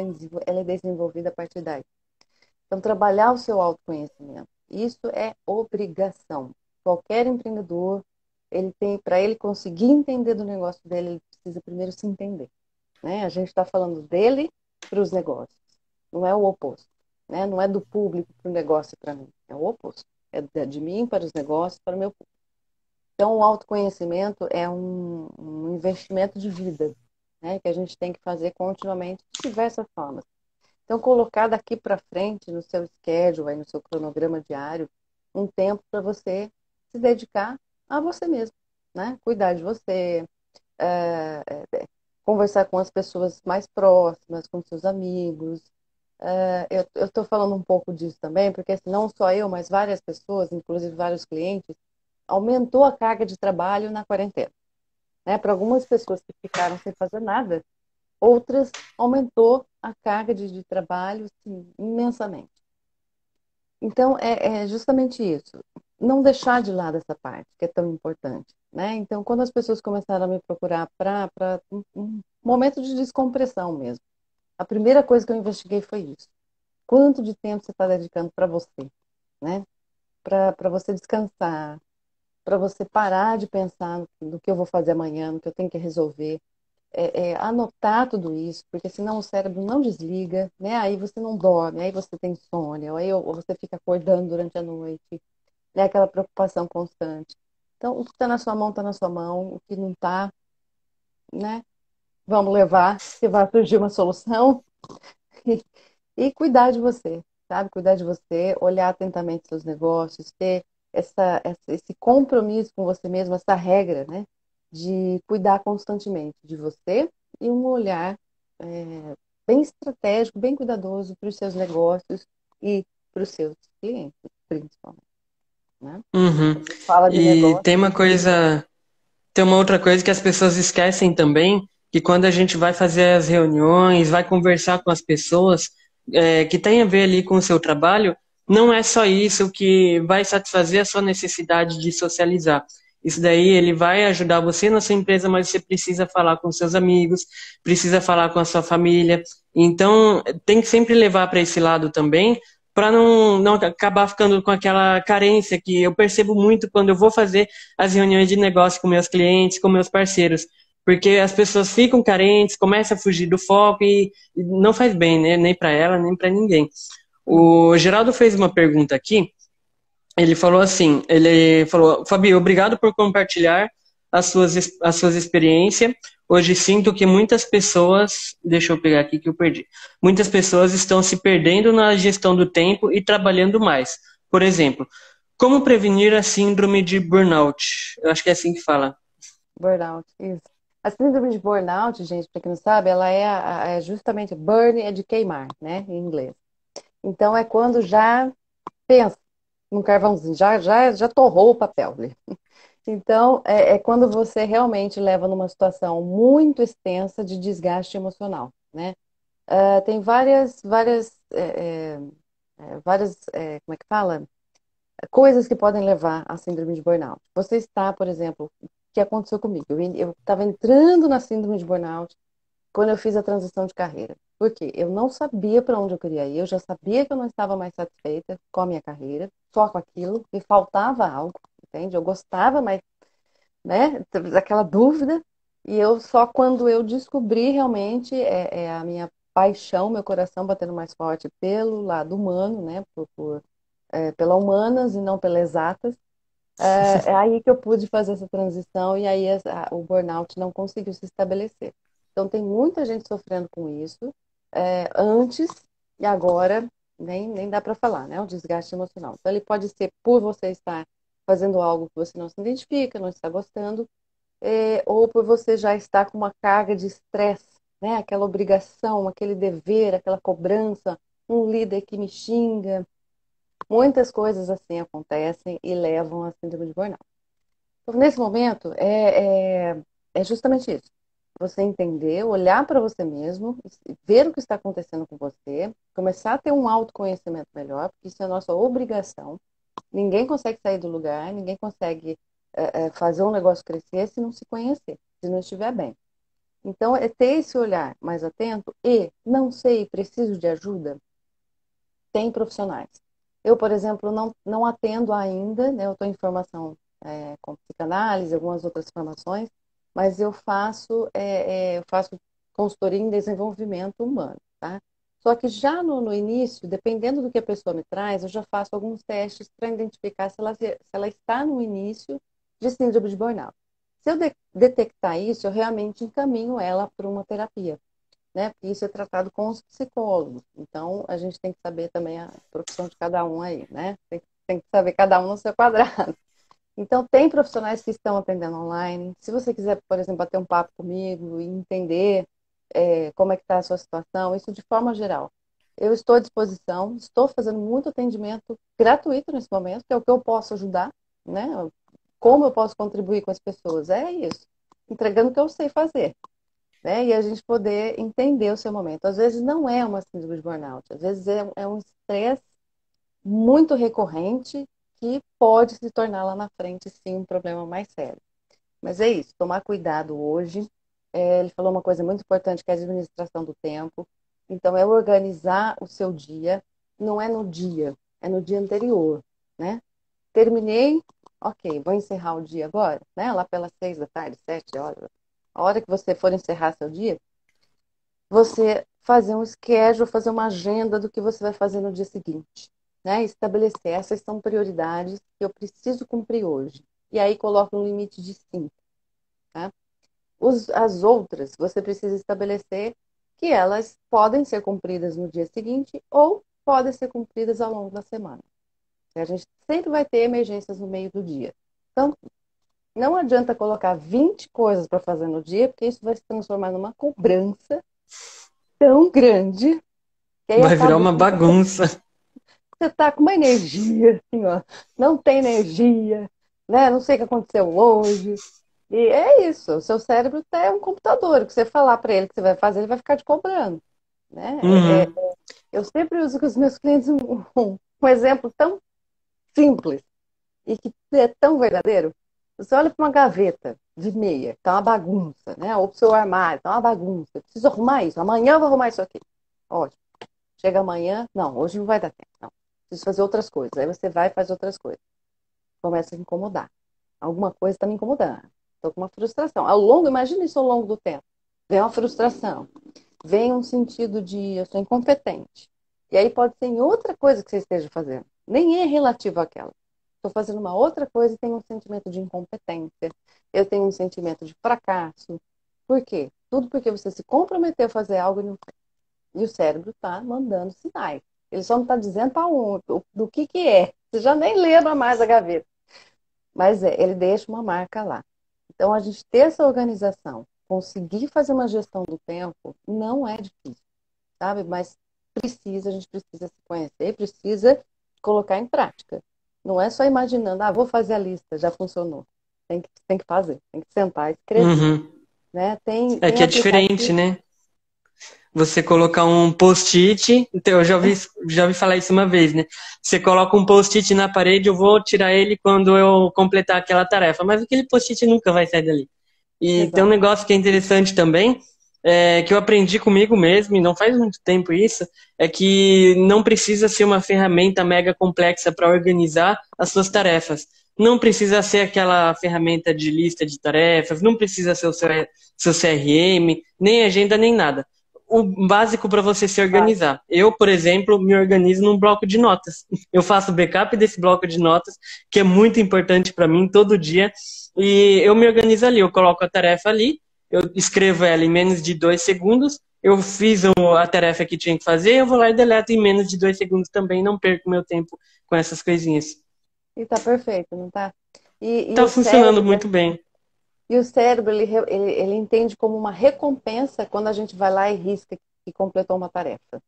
ela é desenvolvida a partir daí. Então, trabalhar o seu autoconhecimento, isso é obrigação. Qualquer empreendedor, ele tem, para ele conseguir entender do negócio dele, ele precisa primeiro se entender, né? A gente está falando dele para os negócios, não é o oposto, né? Não é do público para o negócio para mim, é o oposto. É de mim para os negócios, para o meu público. Então, o autoconhecimento é um investimento de vida, né? Que a gente tem que fazer continuamente de diversas formas. Então, colocar daqui para frente no seu schedule, aí no seu cronograma diário, um tempo para você se dedicar a você mesmo, né? Cuidar de você, é, conversar com as pessoas mais próximas, com seus amigos. Eu estou falando um pouco disso também, porque não só eu, mas várias pessoas, inclusive vários clientes, aumentou a carga de trabalho na quarentena, né? Para algumas pessoas que ficaram sem fazer nada, outras aumentou a carga de trabalho assim, imensamente. Então, é justamente isso. Não deixar de lado essa parte, que é tão importante, né? Então, quando as pessoas começaram a me procurar para um momento de descompressão mesmo, a primeira coisa que eu investiguei foi isso. Quanto de tempo você está dedicando para você, né? Para você descansar, para você parar de pensar no que eu vou fazer amanhã, no que eu tenho que resolver, anotar tudo isso, porque senão o cérebro não desliga, né? Aí você não dorme, aí você tem insônia, aí você fica acordando durante a noite. né? Aquela preocupação constante. Então, o que está na sua mão, está na sua mão. O que não está, né? Vamos levar, que vai surgir uma solução. E cuidar de você, sabe? Cuidar de você, olhar atentamente seus negócios, ter esse compromisso com você mesmo, essa regra, né? De cuidar constantemente de você e um olhar bem estratégico, bem cuidadoso para os seus negócios e para os seus clientes, principalmente, né? Uhum. Fala de E negócio. tem uma coisa, tem uma outra coisa que as pessoas esquecem também, que quando a gente vai fazer as reuniões, vai conversar com as pessoas, que tem a ver ali com o seu trabalho, não é só isso que vai satisfazer a sua necessidade de socializar. Isso daí ele vai ajudar você na sua empresa, mas você precisa falar com seus amigos, precisa falar com a sua família. Então, tem que sempre levar para esse lado também, para não acabar ficando com aquela carência que eu percebo muito quando eu vou fazer as reuniões de negócio com meus clientes, com meus parceiros, porque as pessoas ficam carentes, começam a fugir do foco e não faz bem, né? Nem para ela, nem para ninguém. O Geraldo fez uma pergunta aqui. Ele falou assim, ele falou, Fabi, obrigado por compartilhar as suas experiências. Hoje sinto que muitas pessoas, deixa eu pegar aqui que eu perdi. Muitas pessoas estão se perdendo na gestão do tempo e trabalhando mais. Por exemplo, como prevenir a síndrome de burnout? Eu acho que é assim que fala. Burnout, isso. A síndrome de burnout, gente, para quem não sabe, ela é justamente burn é de queimar, né, em inglês. Então é quando já pensa num carvãozinho, já torrou o papel, né? Então é quando você realmente leva numa situação muito extensa de desgaste emocional, né? Tem como é que fala? Coisas que podem levar à síndrome de burnout. Você está, por exemplo, o que aconteceu comigo? Eu estava entrando na síndrome de burnout quando eu fiz a transição de carreira. Por quê? Eu não sabia para onde eu queria ir, eu já sabia que eu não estava mais satisfeita com a minha carreira, só com aquilo, me faltava algo, entende? Eu gostava, mas, né, aquela dúvida, e eu só quando eu descobri realmente a minha paixão, meu coração batendo mais forte pelo lado humano, né, pela humanas e não pela exatas, é aí que eu pude fazer essa transição e aí o burnout não conseguiu se estabelecer. Então, tem muita gente sofrendo com isso antes e agora nem dá para falar, né? O desgaste emocional. Então, ele pode ser por você estar fazendo algo que você não se identifica, não está gostando, ou por você já estar com uma carga de estresse, né? Aquela obrigação, aquele dever, aquela cobrança, um líder que me xinga. Muitas coisas assim acontecem e levam à síndrome de burnout. Então, nesse momento, é justamente isso. Você entender, olhar para você mesmo, ver o que está acontecendo com você, começar a ter um autoconhecimento melhor, porque isso é a nossa obrigação. Ninguém consegue sair do lugar, ninguém consegue fazer um negócio crescer se não se conhecer, se não estiver bem. Então, é ter esse olhar mais atento e, não sei, preciso de ajuda, tem profissionais. Eu, por exemplo, não atendo ainda, né? Eu estou em formação com psicanálise, algumas outras formações, mas eu faço consultoria em desenvolvimento humano, tá? Só que já no início, dependendo do que a pessoa me traz, eu já faço alguns testes para identificar se ela está no início de síndrome de burnout. Se eu detectar isso, eu realmente encaminho ela para uma terapia, né? Porque isso é tratado com os psicólogos. Então, a gente tem que saber também a profissão de cada um aí, né? Tem que saber cada um no seu quadrado. Então, tem profissionais que estão atendendo online. Se você quiser, por exemplo, bater um papo comigo e entender como é que está a sua situação, isso de forma geral. Eu estou à disposição, estou fazendo muito atendimento gratuito nesse momento, que é o que eu posso ajudar, né? Como eu posso contribuir com as pessoas? É isso, entregando o que eu sei fazer, né? E a gente poder entender o seu momento. Às vezes não é uma síndrome de burnout, às vezes é um estresse muito recorrente que pode se tornar lá na frente, sim, um problema mais sério. Mas é isso, tomar cuidado hoje. Ele falou uma coisa muito importante, que é a administração do tempo. Então, é organizar o seu dia, não é no dia, é no dia anterior, né? Terminei, ok, vou encerrar o dia agora, né? Lá pelas 6 da tarde, 7 horas. A hora que você for encerrar seu dia, você fazer um schedule, fazer uma agenda do que você vai fazer no dia seguinte. né? Estabelecer, essas são prioridades que eu preciso cumprir hoje. E aí coloco um limite de 5, tá? As outras, você precisa estabelecer que elas podem ser cumpridas no dia seguinte ou podem ser cumpridas ao longo da semana. A gente sempre vai ter emergências no meio do dia. Então, não adianta colocar 20 coisas para fazer no dia, porque isso vai se transformar numa cobrança tão grande que aí Vai virar acaba uma que bagunça. você tá com uma energia, assim, ó, não tem energia, né? Não sei o que aconteceu hoje. E é isso, o seu cérebro é um computador, o que você falar para ele que você vai fazer, ele vai ficar te cobrando, né? Uhum. Eu sempre uso com os meus clientes um exemplo tão simples e que é tão verdadeiro. Você olha para uma gaveta de meia, tá uma bagunça, né? Ou para o seu armário, tá uma bagunça. Eu preciso arrumar isso, amanhã eu vou arrumar isso aqui. Ótimo. Chega amanhã, não, hoje não vai dar tempo, não. Preciso fazer outras coisas. Aí você vai e faz outras coisas. Começa a incomodar. Alguma coisa está me incomodando. Estou com uma frustração. Ao longo, imagina isso ao longo do tempo. Vem uma frustração. Vem um sentido de eu sou incompetente. E aí pode ser em outra coisa que você esteja fazendo. Nem é relativo àquela. Estou fazendo uma outra coisa e tenho um sentimento de incompetência. Eu tenho um sentimento de fracasso. Por quê? Tudo porque você se comprometeu a fazer algo e não fez. E o cérebro está mandando sinais. Ele só não está dizendo para onde, do que é. Você já nem lembra mais a gaveta. Mas ele deixa uma marca lá. Então, a gente ter essa organização, conseguir fazer uma gestão do tempo, não é difícil, sabe? Mas a gente precisa se conhecer, precisa colocar em prática. Não é só imaginando, vou fazer a lista, já funcionou. Tem que fazer, tem que sentar e escrever, Uhum. né? É Tem que é diferente, aplicativo. né? Você colocar um post-it, então eu já ouvi falar isso uma vez, né? Você coloca um post-it na parede, eu vou tirar ele quando eu completar aquela tarefa, mas aquele post-it nunca vai sair dali. E tem um Exato. negócio que é interessante também, que eu aprendi comigo mesmo, e não faz muito tempo isso, é que não precisa ser uma ferramenta mega complexa para organizar as suas tarefas. Não precisa ser aquela ferramenta de lista de tarefas, não precisa ser o seu CRM, nem agenda, nem nada. O básico para você se Básico. organizar. Eu, por exemplo, me organizo num bloco de notas. Eu faço backup desse bloco de notas, que é muito importante para mim todo dia, e eu me organizo ali. Eu coloco a tarefa ali, eu escrevo ela em menos de 2 segundos. Eu fiz a tarefa que tinha que fazer, eu vou lá e deleto em menos de 2 segundos também, não perco meu tempo com essas coisinhas. E tá perfeito, não tá? E Tá o funcionando cérebro, muito bem. ele entende como uma recompensa quando a gente vai lá e risca que completou uma tarefa.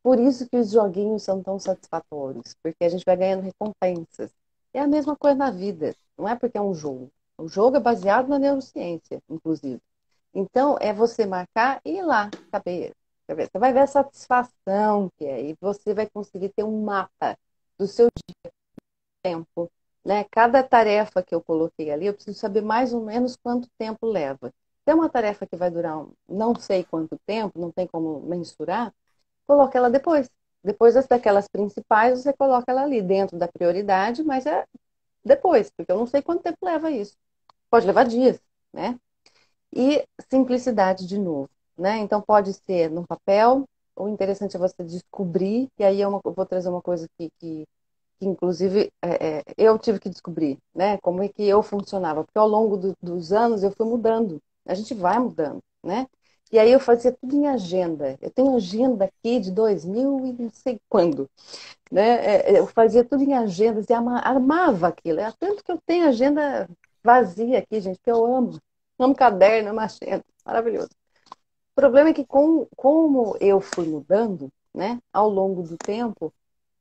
Por isso que os joguinhos são tão satisfatórios, porque a gente vai ganhando recompensas. É a mesma coisa na vida, não é porque é um jogo. O jogo é baseado na neurociência, inclusive. Então, é você marcar e ir lá, saber. Você vai ver a satisfação que é, e você vai conseguir ter um mapa do seu tempo, né? Cada tarefa que eu coloquei ali, eu preciso saber mais ou menos quanto tempo leva. Se é uma tarefa que vai durar não sei quanto tempo, não tem como mensurar, coloque ela depois. Depois daquelas principais, você coloca ela ali dentro da prioridade, mas é depois, porque eu não sei quanto tempo leva isso. Pode levar dias, né? E simplicidade de novo, né? Então pode ser no papel, o interessante é você descobrir, e aí eu vou trazer uma coisa que inclusive eu tive que descobrir, né? Como é que eu funcionava, porque ao longo dos anos eu fui mudando, a gente vai mudando, né? E aí eu fazia tudo em agenda. Eu tenho agenda aqui de 2000 e não sei quando, né? Eu fazia tudo em agendas e amava aquilo. É tanto que eu tenho agenda vazia aqui, gente, que eu amo. Amo caderno, amo agenda. Maravilhoso. O problema é que como eu fui mudando, né, ao longo do tempo,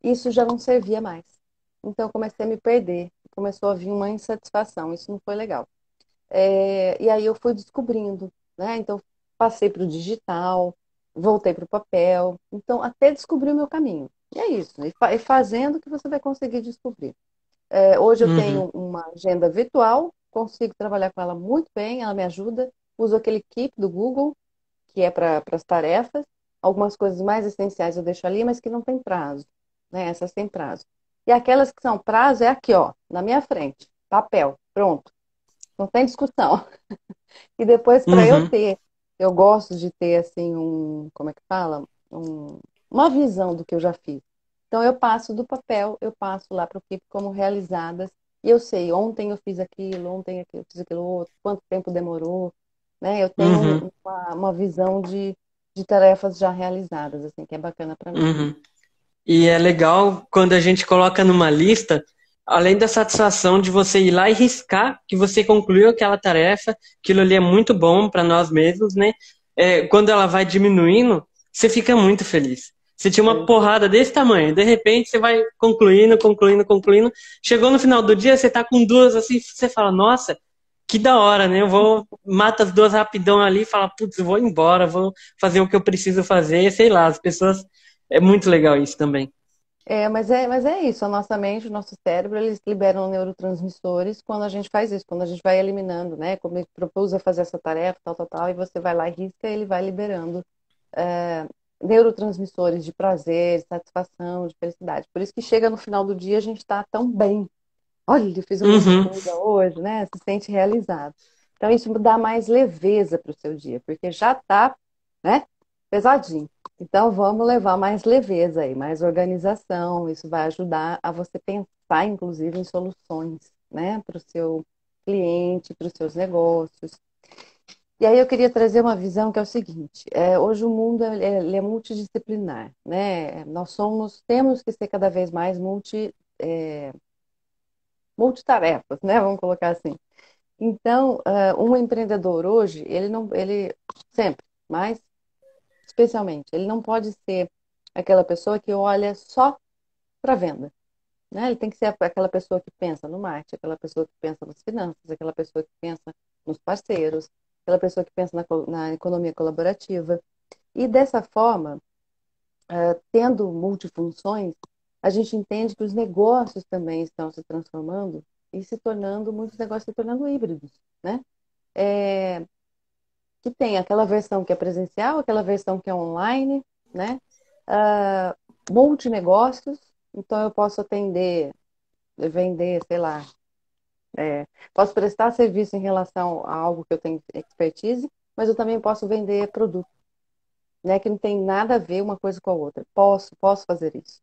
isso já não servia mais. Então eu comecei a me perder. Começou a vir uma insatisfação. Isso não foi legal. E aí eu fui descobrindo, né? Então passei para o digital, voltei para o papel. Então até descobrir o meu caminho. E é isso. E fazendo que você vai conseguir descobrir. Hoje eu Uhum. tenho uma agenda virtual, consigo trabalhar com ela muito bem, ela me ajuda. Uso aquele Keep do Google, que é para as tarefas. Algumas coisas mais essenciais eu deixo ali, mas que não tem prazo, né? Essas têm prazo. E aquelas que são prazo é aqui, ó, na minha frente, papel, pronto. Não tem discussão. E depois, para eu Uhum. ter, eu gosto de ter, assim, como é que fala? Uma visão do que eu já fiz. Então eu passo do papel, eu passo lá para o Keep como realizadas. E eu sei, ontem eu fiz aquilo, eu fiz aquilo outro, quanto tempo demorou, né? Eu tenho Uhum, uma visão de tarefas já realizadas, assim, que é bacana para mim. uhum. E é legal quando a gente coloca numa lista, além da satisfação de você ir lá e riscar que você concluiu aquela tarefa, aquilo ali é muito bom para nós mesmos, né? Quando ela vai diminuindo, você fica muito feliz. Você tinha uma porrada desse tamanho, de repente você vai concluindo, concluindo, concluindo. Chegou no final do dia, você tá com duas assim, você fala, nossa, que da hora, né? Eu vou, mata as duas rapidão ali e fala, putz, eu vou embora, vou fazer o que eu preciso fazer, sei lá, as pessoas. É muito legal isso também. Mas é isso, a nossa mente, o nosso cérebro, eles liberam neurotransmissores quando a gente faz isso, quando a gente vai eliminando, né? Como ele propôs a fazer essa tarefa, tal, tal, tal, e você vai lá e risca, ele vai liberando é, neurotransmissores de prazer, de satisfação, de felicidade. Por isso que chega no final do dia a gente está tão bem. Olha, eu fiz um monte de Uhum. coisa hoje, né? Se sente realizado. Então isso dá mais leveza para o seu dia, porque já está, né, pesadinho. Então vamos levar mais leveza aí, mais organização. Isso vai ajudar a você pensar, inclusive, em soluções, né, para o seu cliente, para os seus negócios. E aí eu queria trazer uma visão que é o seguinte: hoje o mundo ele é multidisciplinar, né? Temos que ser cada vez mais multitarefas, né? Vamos colocar assim. Então, um empreendedor hoje, ele sempre, mas especialmente, ele não pode ser aquela pessoa que olha só para venda, né? Ele tem que ser aquela pessoa que pensa no marketing, aquela pessoa que pensa nas finanças, aquela pessoa que pensa nos parceiros, aquela pessoa que pensa na economia colaborativa. E dessa forma, tendo multifunções, a gente entende que os negócios também estão se transformando e muitos negócios se tornando híbridos, né? É, que tem aquela versão que é presencial, aquela versão que é online, né? Ah, multinegócios, então eu posso vender, sei lá, posso prestar serviço em relação a algo que eu tenho expertise, mas eu também posso vender produto, né? Que não tem nada a ver uma coisa com a outra. Posso fazer isso.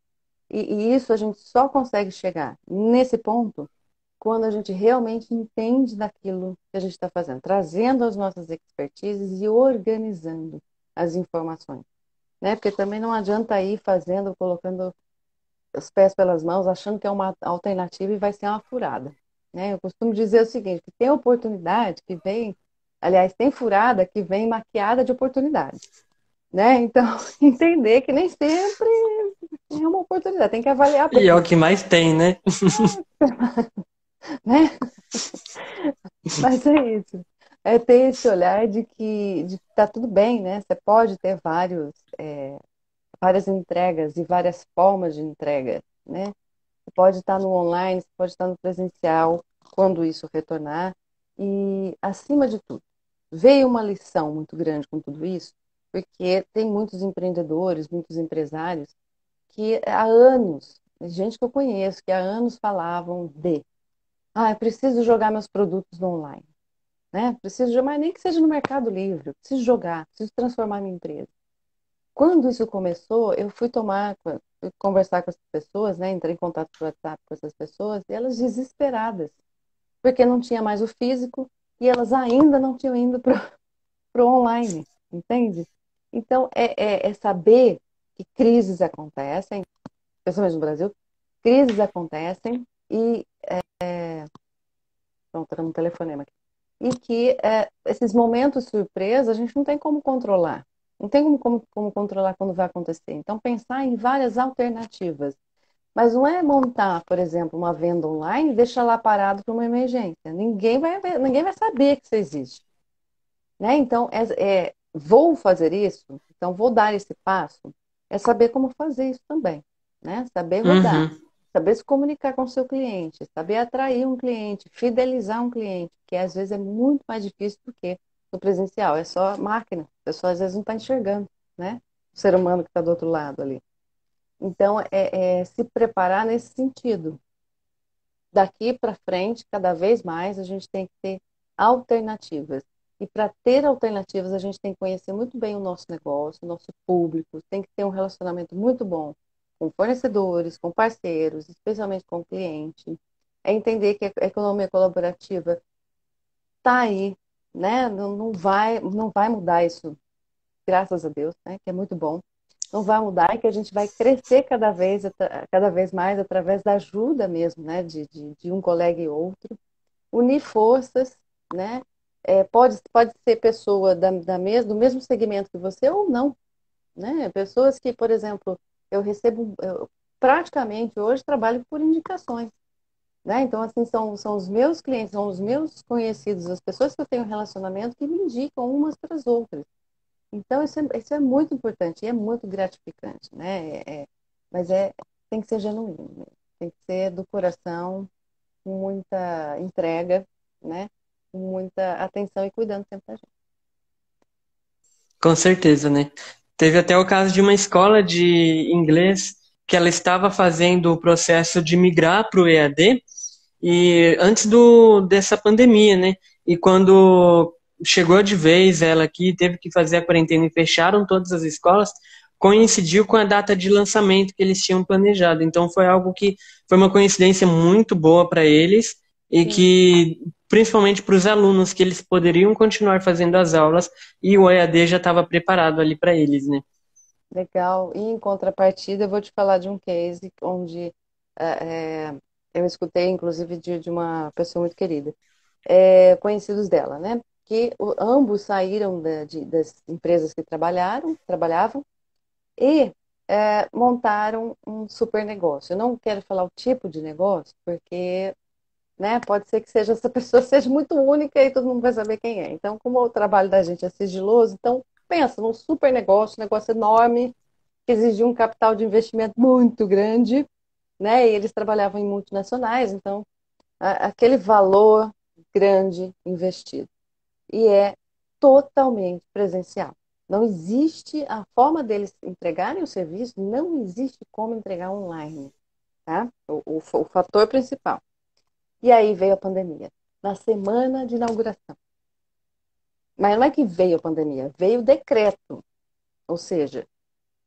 E isso a gente só consegue chegar nesse ponto quando a gente realmente entende daquilo que a gente está fazendo, trazendo as nossas expertises e organizando as informações, né? Porque também não adianta ir fazendo, colocando os pés pelas mãos, achando que é uma alternativa e vai ser uma furada, né? Eu costumo dizer o seguinte, que tem oportunidade que vem, aliás, tem furada que vem maquiada de oportunidade, né? Então, entender que nem sempre é uma oportunidade, tem que avaliar E é o bem, que mais tem, né? né? Mas é isso. É ter esse olhar de que tá tudo bem, né? Você pode ter várias entregas e várias formas de entrega, né? Você pode estar no online, você pode estar no presencial, quando isso retornar. E, acima de tudo, veio uma lição muito grande com tudo isso, porque tem muitos empreendedores, muitos empresários que há anos, gente que eu conheço, que há anos falavam eu preciso jogar meus produtos no online, né? Preciso jogar, nem que seja no Mercado Livre, preciso jogar, preciso transformar minha empresa. Quando isso começou, fui conversar com as pessoas, né? Entrei em contato por WhatsApp com essas pessoas e elas desesperadas, porque não tinha mais o físico e elas ainda não tinham ido para o online, entende? Então, é saber que crises acontecem, principalmente no Brasil, crises acontecem e pronto, era um telefonema aqui. E que esses momentos surpresa a gente não tem como controlar. Não tem como controlar quando vai acontecer. Então, pensar em várias alternativas. Mas não é montar, por exemplo, uma venda online e deixar lá parado para uma emergência. Ninguém vai saber que isso existe. Né? Então, vou fazer isso, então vou dar esse passo, é saber como fazer isso também. Né? Saber rodar. Uhum. Saber se comunicar com o seu cliente, saber atrair um cliente, fidelizar um cliente, que às vezes é muito mais difícil do que no presencial. É só máquina, a pessoa às vezes não está enxergando, né? O ser humano que está do outro lado ali. Então, é se preparar nesse sentido. Daqui para frente, cada vez mais, a gente tem que ter alternativas. E para ter alternativas, a gente tem que conhecer muito bem o nosso negócio, o nosso público, tem que ter um relacionamento muito bom com fornecedores, com parceiros, especialmente com o cliente. É entender que a economia colaborativa está aí, né? Não vai mudar isso, graças a Deus, né? Que é muito bom. Não vai mudar e que a gente vai crescer cada vez mais através da ajuda mesmo, né? De um colega e outro. Unir forças, né? Pode ser pessoa do mesmo segmento que você ou não, né? Pessoas que, por exemplo, eu praticamente hoje trabalho por indicações, né? Então, assim, são os meus clientes, são os meus conhecidos, as pessoas que eu tenho relacionamento que me indicam umas para as outras. Então, isso é muito importante e é muito gratificante, né? Mas tem que ser genuíno, mesmo. Tem que ser do coração, com muita entrega, né? Com muita atenção e cuidando sempre da gente. Com certeza, né? Teve até o caso de uma escola de inglês que ela estava fazendo o processo de migrar para o EAD e antes dessa pandemia, né? E quando chegou de vez ela aqui, teve que fazer a quarentena e fecharam todas as escolas, coincidiu com a data de lançamento que eles tinham planejado. Então foi algo que foi uma coincidência muito boa para eles e Sim. que principalmente para os alunos que eles poderiam continuar fazendo as aulas e o EAD já estava preparado ali para eles, né? Legal. E em contrapartida, eu vou te falar de um case onde é, eu escutei, inclusive, de uma pessoa muito querida, conhecidos dela, né? Que ambos saíram das empresas que trabalhavam e montaram um super negócio. Eu não quero falar o tipo de negócio, porque, né, pode ser que seja essa pessoa seja muito única e todo mundo vai saber quem é. Então, como o trabalho da gente é sigiloso, então pensa num super negócio, um negócio enorme que exigia um capital de investimento muito grande, né? E eles trabalhavam em multinacionais, então aquele valor grande investido. E é totalmente presencial. Não existe a forma deles entregarem o serviço, não existe como entregar online, tá? O fator principal. E aí veio a pandemia, na semana de inauguração. Mas não é que veio a pandemia, veio o decreto. Ou seja,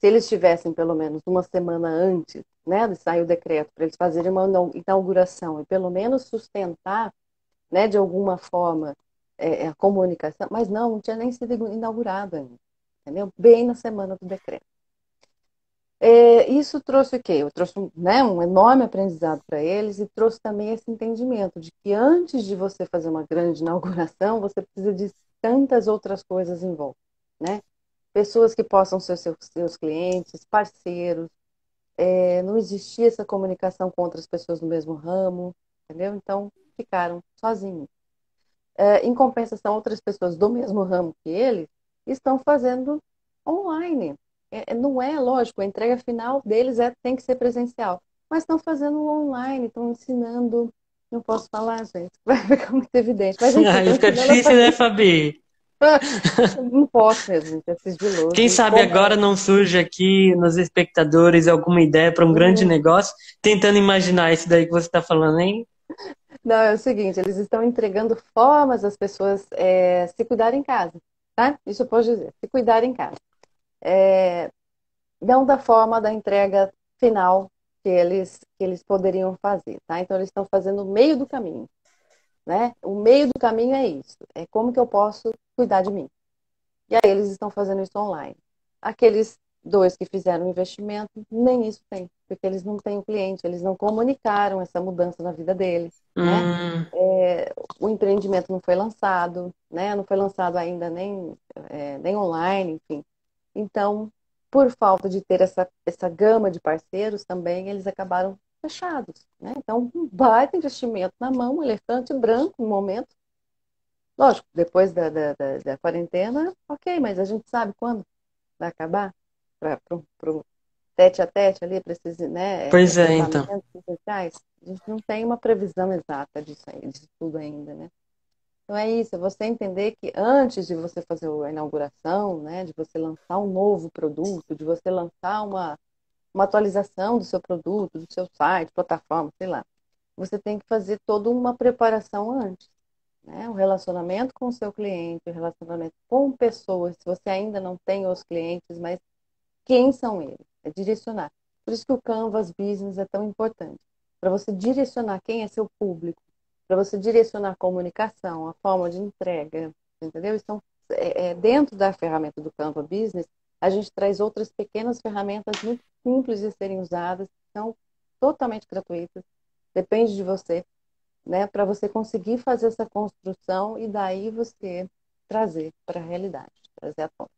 se eles tivessem pelo menos uma semana antes, né, de sair o decreto para eles fazerem uma inauguração e pelo menos sustentar, né, de alguma forma a comunicação, mas não tinha nem sido inaugurado ainda, entendeu? Bem na semana do decreto. Isso trouxe o quê? Eu trouxe né, um enorme aprendizado para eles e trouxe também esse entendimento de que antes de você fazer uma grande inauguração, você precisa de tantas outras coisas em volta, né? Pessoas que possam ser seus clientes, parceiros, não existia essa comunicação com outras pessoas do mesmo ramo, entendeu? Então, ficaram sozinhos. Em compensação, outras pessoas do mesmo ramo que eles estão fazendo online. Não é lógico, a entrega final deles tem que ser presencial, mas estão fazendo online, estão ensinando. Não posso falar, gente, vai ficar muito evidente, mas enfim, Aí estão fica ensinando a difícil, né, fazer. Fabi? Não posso mesmo, gente, é sigiloso. Quem E sabe como agora não surge aqui nos espectadores alguma ideia para um grande negócio, tentando imaginar isso daí que você está falando, hein? Não, é o seguinte, eles estão entregando formas das pessoas se cuidarem em casa, tá? Isso eu posso dizer, se cuidarem em casa. É, não da forma da entrega final que eles poderiam fazer, tá? Então, eles estão fazendo o meio do caminho, né? O meio do caminho é isso, é como que eu posso cuidar de mim. E aí eles estão fazendo isso online. Aqueles dois que fizeram o investimento, nem isso tem, porque eles não têm o cliente, eles não comunicaram essa mudança na vida deles, né? Hum, O empreendimento não foi lançado, né? Não foi lançado ainda nem online, enfim. Então, por falta de ter essa gama de parceiros também, eles acabaram fechados, né? Então, um baita investimento na mão, um elefante branco no momento. Lógico, depois da quarentena, ok, mas a gente sabe quando vai acabar para o tete a tete ali, para esses, né, pois é, então. acampamentos presenciais. A gente não tem uma previsão exata disso aí, disso tudo ainda, né? Então é isso, é você entender que antes de você fazer a inauguração, né, de você lançar um novo produto, de você lançar uma atualização do seu produto, do seu site, plataforma, sei lá, você tem que fazer toda uma preparação antes, né? O relacionamento com o seu cliente, o relacionamento com pessoas, se você ainda não tem os clientes, mas quem são eles? É direcionar. Por isso que o Canvas Business é tão importante. Para você direcionar quem é seu público, para você direcionar a comunicação, a forma de entrega, entendeu? Então, dentro da ferramenta do Canva Business, a gente traz outras pequenas ferramentas muito simples de serem usadas, que são totalmente gratuitas, depende de você, né? Para você conseguir fazer essa construção e daí você trazer para a realidade, trazer à tona,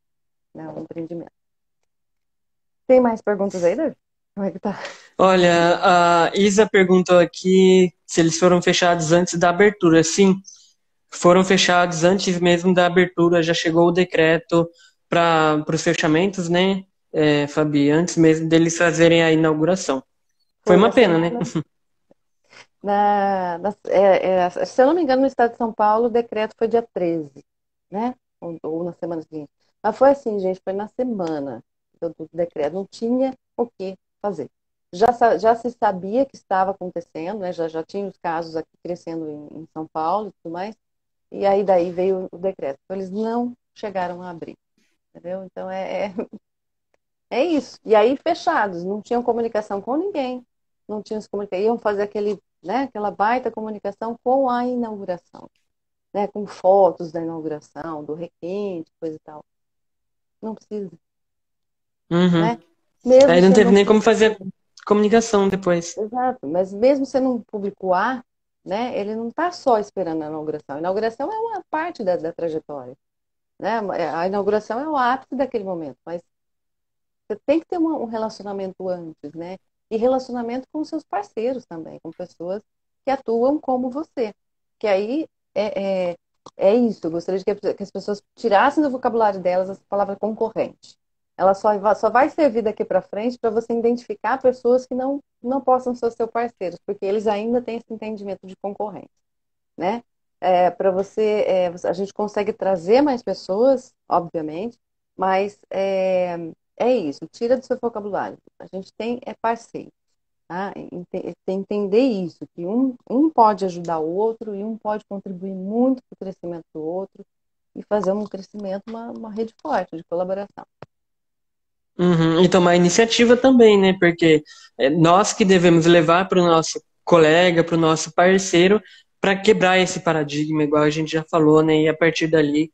né? O empreendimento. Tem mais perguntas aí, Davi? Como é que tá? Olha, a Isa perguntou aqui se eles foram fechados antes da abertura. Sim, foram fechados antes mesmo da abertura, já chegou o decreto para os fechamentos, né, Fabi? Antes mesmo deles fazerem a inauguração. Foi Foi uma na pena, né? semana. Se eu não me engano, no estado de São Paulo, o decreto foi dia 13, né? Ou na semana seguinte. Mas foi assim, gente, foi na semana do decreto. Não tinha o que fazer. Já se sabia que estava acontecendo, né? Já tinha os casos aqui crescendo em São Paulo e tudo mais. E aí daí veio o decreto. Então, eles não chegaram a abrir, entendeu? Então é isso. E aí fechados, não tinham comunicação com ninguém, não tinham se comunicar, iam fazer aquela baita comunicação com a inauguração, né? Com fotos da inauguração, do requinte, coisa e tal. Não precisa, Uhum. né? Mesmo Aí não sendo teve um nem como público, fazer comunicação depois. exato, mas mesmo sendo um público A, né? Ele não está só esperando a inauguração. A inauguração é uma parte da trajetória, né? A inauguração é o ápice daquele momento, mas você tem que ter um relacionamento antes, né? E relacionamento com seus parceiros também, com pessoas que atuam como você. Que aí é isso. Eu gostaria que as pessoas tirassem do vocabulário delas essa palavra concorrente. Ela só vai servir daqui para frente para você identificar pessoas que não possam ser seus parceiros, porque eles ainda têm esse entendimento de concorrência, né? Para a gente consegue trazer mais pessoas, obviamente, mas é isso, tira do seu vocabulário. A gente tem parceiro, tá? Entender isso, que um pode ajudar o outro e um pode contribuir muito para o crescimento do outro e fazer um crescimento, uma rede forte de colaboração. Uhum. E tomar iniciativa também, né? Porque é nós que devemos levar para o nosso colega, para o nosso parceiro, para quebrar esse paradigma, igual a gente já falou, né? E a partir dali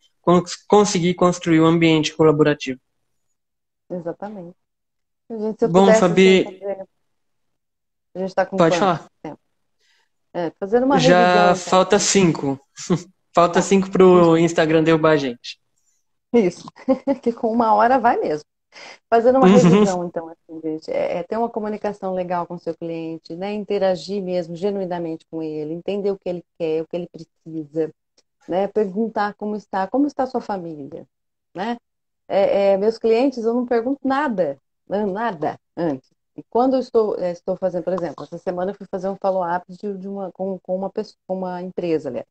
conseguir construir um ambiente colaborativo. Exatamente. Gente, se eu Bom, pudesse assim, Fabi, fazer, a gente está com pode quanto falar. tempo? Fazendo uma revisão, Já então. falta 5. Falta Tá. 5 para o Instagram derrubar a gente. Isso, que com 1 hora vai mesmo. Fazendo uma Uhum. revisão, então, assim, gente, ter uma comunicação legal com o seu cliente, né? Interagir mesmo, genuinamente com ele, entender o que ele quer, o que ele precisa, né? Perguntar como está a sua família, né? Meus clientes, eu não pergunto nada, né? Nada antes. E quando eu estou fazendo, por exemplo, essa semana eu fui fazer um follow-up com uma pessoa, com uma empresa, aliás.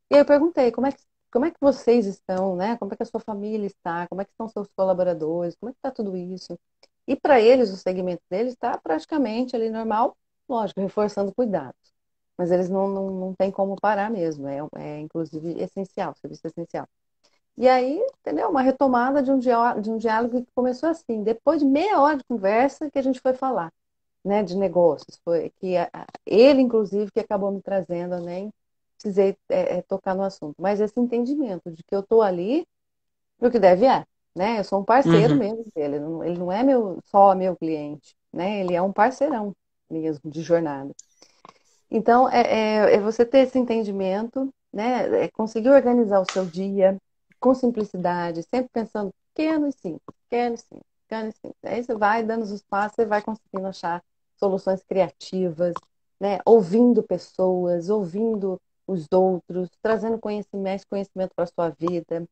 E aí eu perguntei, como é que vocês estão, né? Como é que a sua família está? Como é que estão seus colaboradores? Como é que está tudo isso? E para eles, o segmento deles está praticamente ali normal, lógico, reforçando cuidados. Mas eles não têm como parar mesmo, inclusive essencial, serviço essencial. E aí, entendeu? Uma retomada de um diálogo que começou assim, depois de meia hora de conversa que a gente foi falar, né, de negócios. Foi que ele, inclusive, que acabou me trazendo, eu nem precisei tocar no assunto. Mas esse entendimento de que eu estou ali para o que deve né? Eu sou um parceiro Uhum. mesmo dele. Ele não é só meu cliente, né? Ele é um parceirão mesmo de jornada. Então, é você ter esse entendimento, né? Conseguir organizar o seu dia com simplicidade, sempre pensando pequeno e simples, pequeno e simples, pequeno e simples. Aí você vai dando os passos, você vai conseguindo achar soluções criativas, né? Ouvindo pessoas, ouvindo os outros, trazendo conhecimento para a sua vida,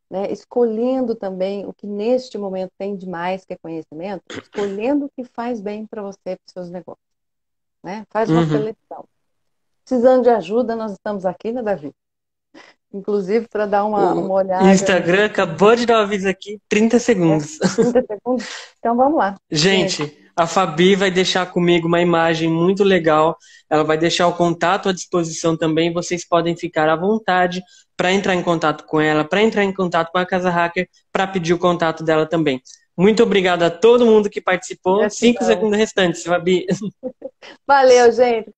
né? Escolhendo também o que neste momento tem de mais que é conhecimento, escolhendo o que faz bem para você e para os seus negócios, né? Faz uma Uhum. seleção. Precisando de ajuda, nós estamos aqui, né, Davi? Inclusive para dar O uma olhada no Instagram acabou de dar um aviso aqui, 30 segundos. 30 segundos. Então vamos lá, gente. Gente, A Fabi vai deixar comigo uma imagem muito legal. Ela vai deixar o contato à disposição também. Vocês podem ficar à vontade para entrar em contato com ela, para entrar em contato com a Casa Hacker, para pedir o contato dela também. Muito obrigado a todo mundo que participou. 5 segundos restantes, Fabi. Valeu, gente.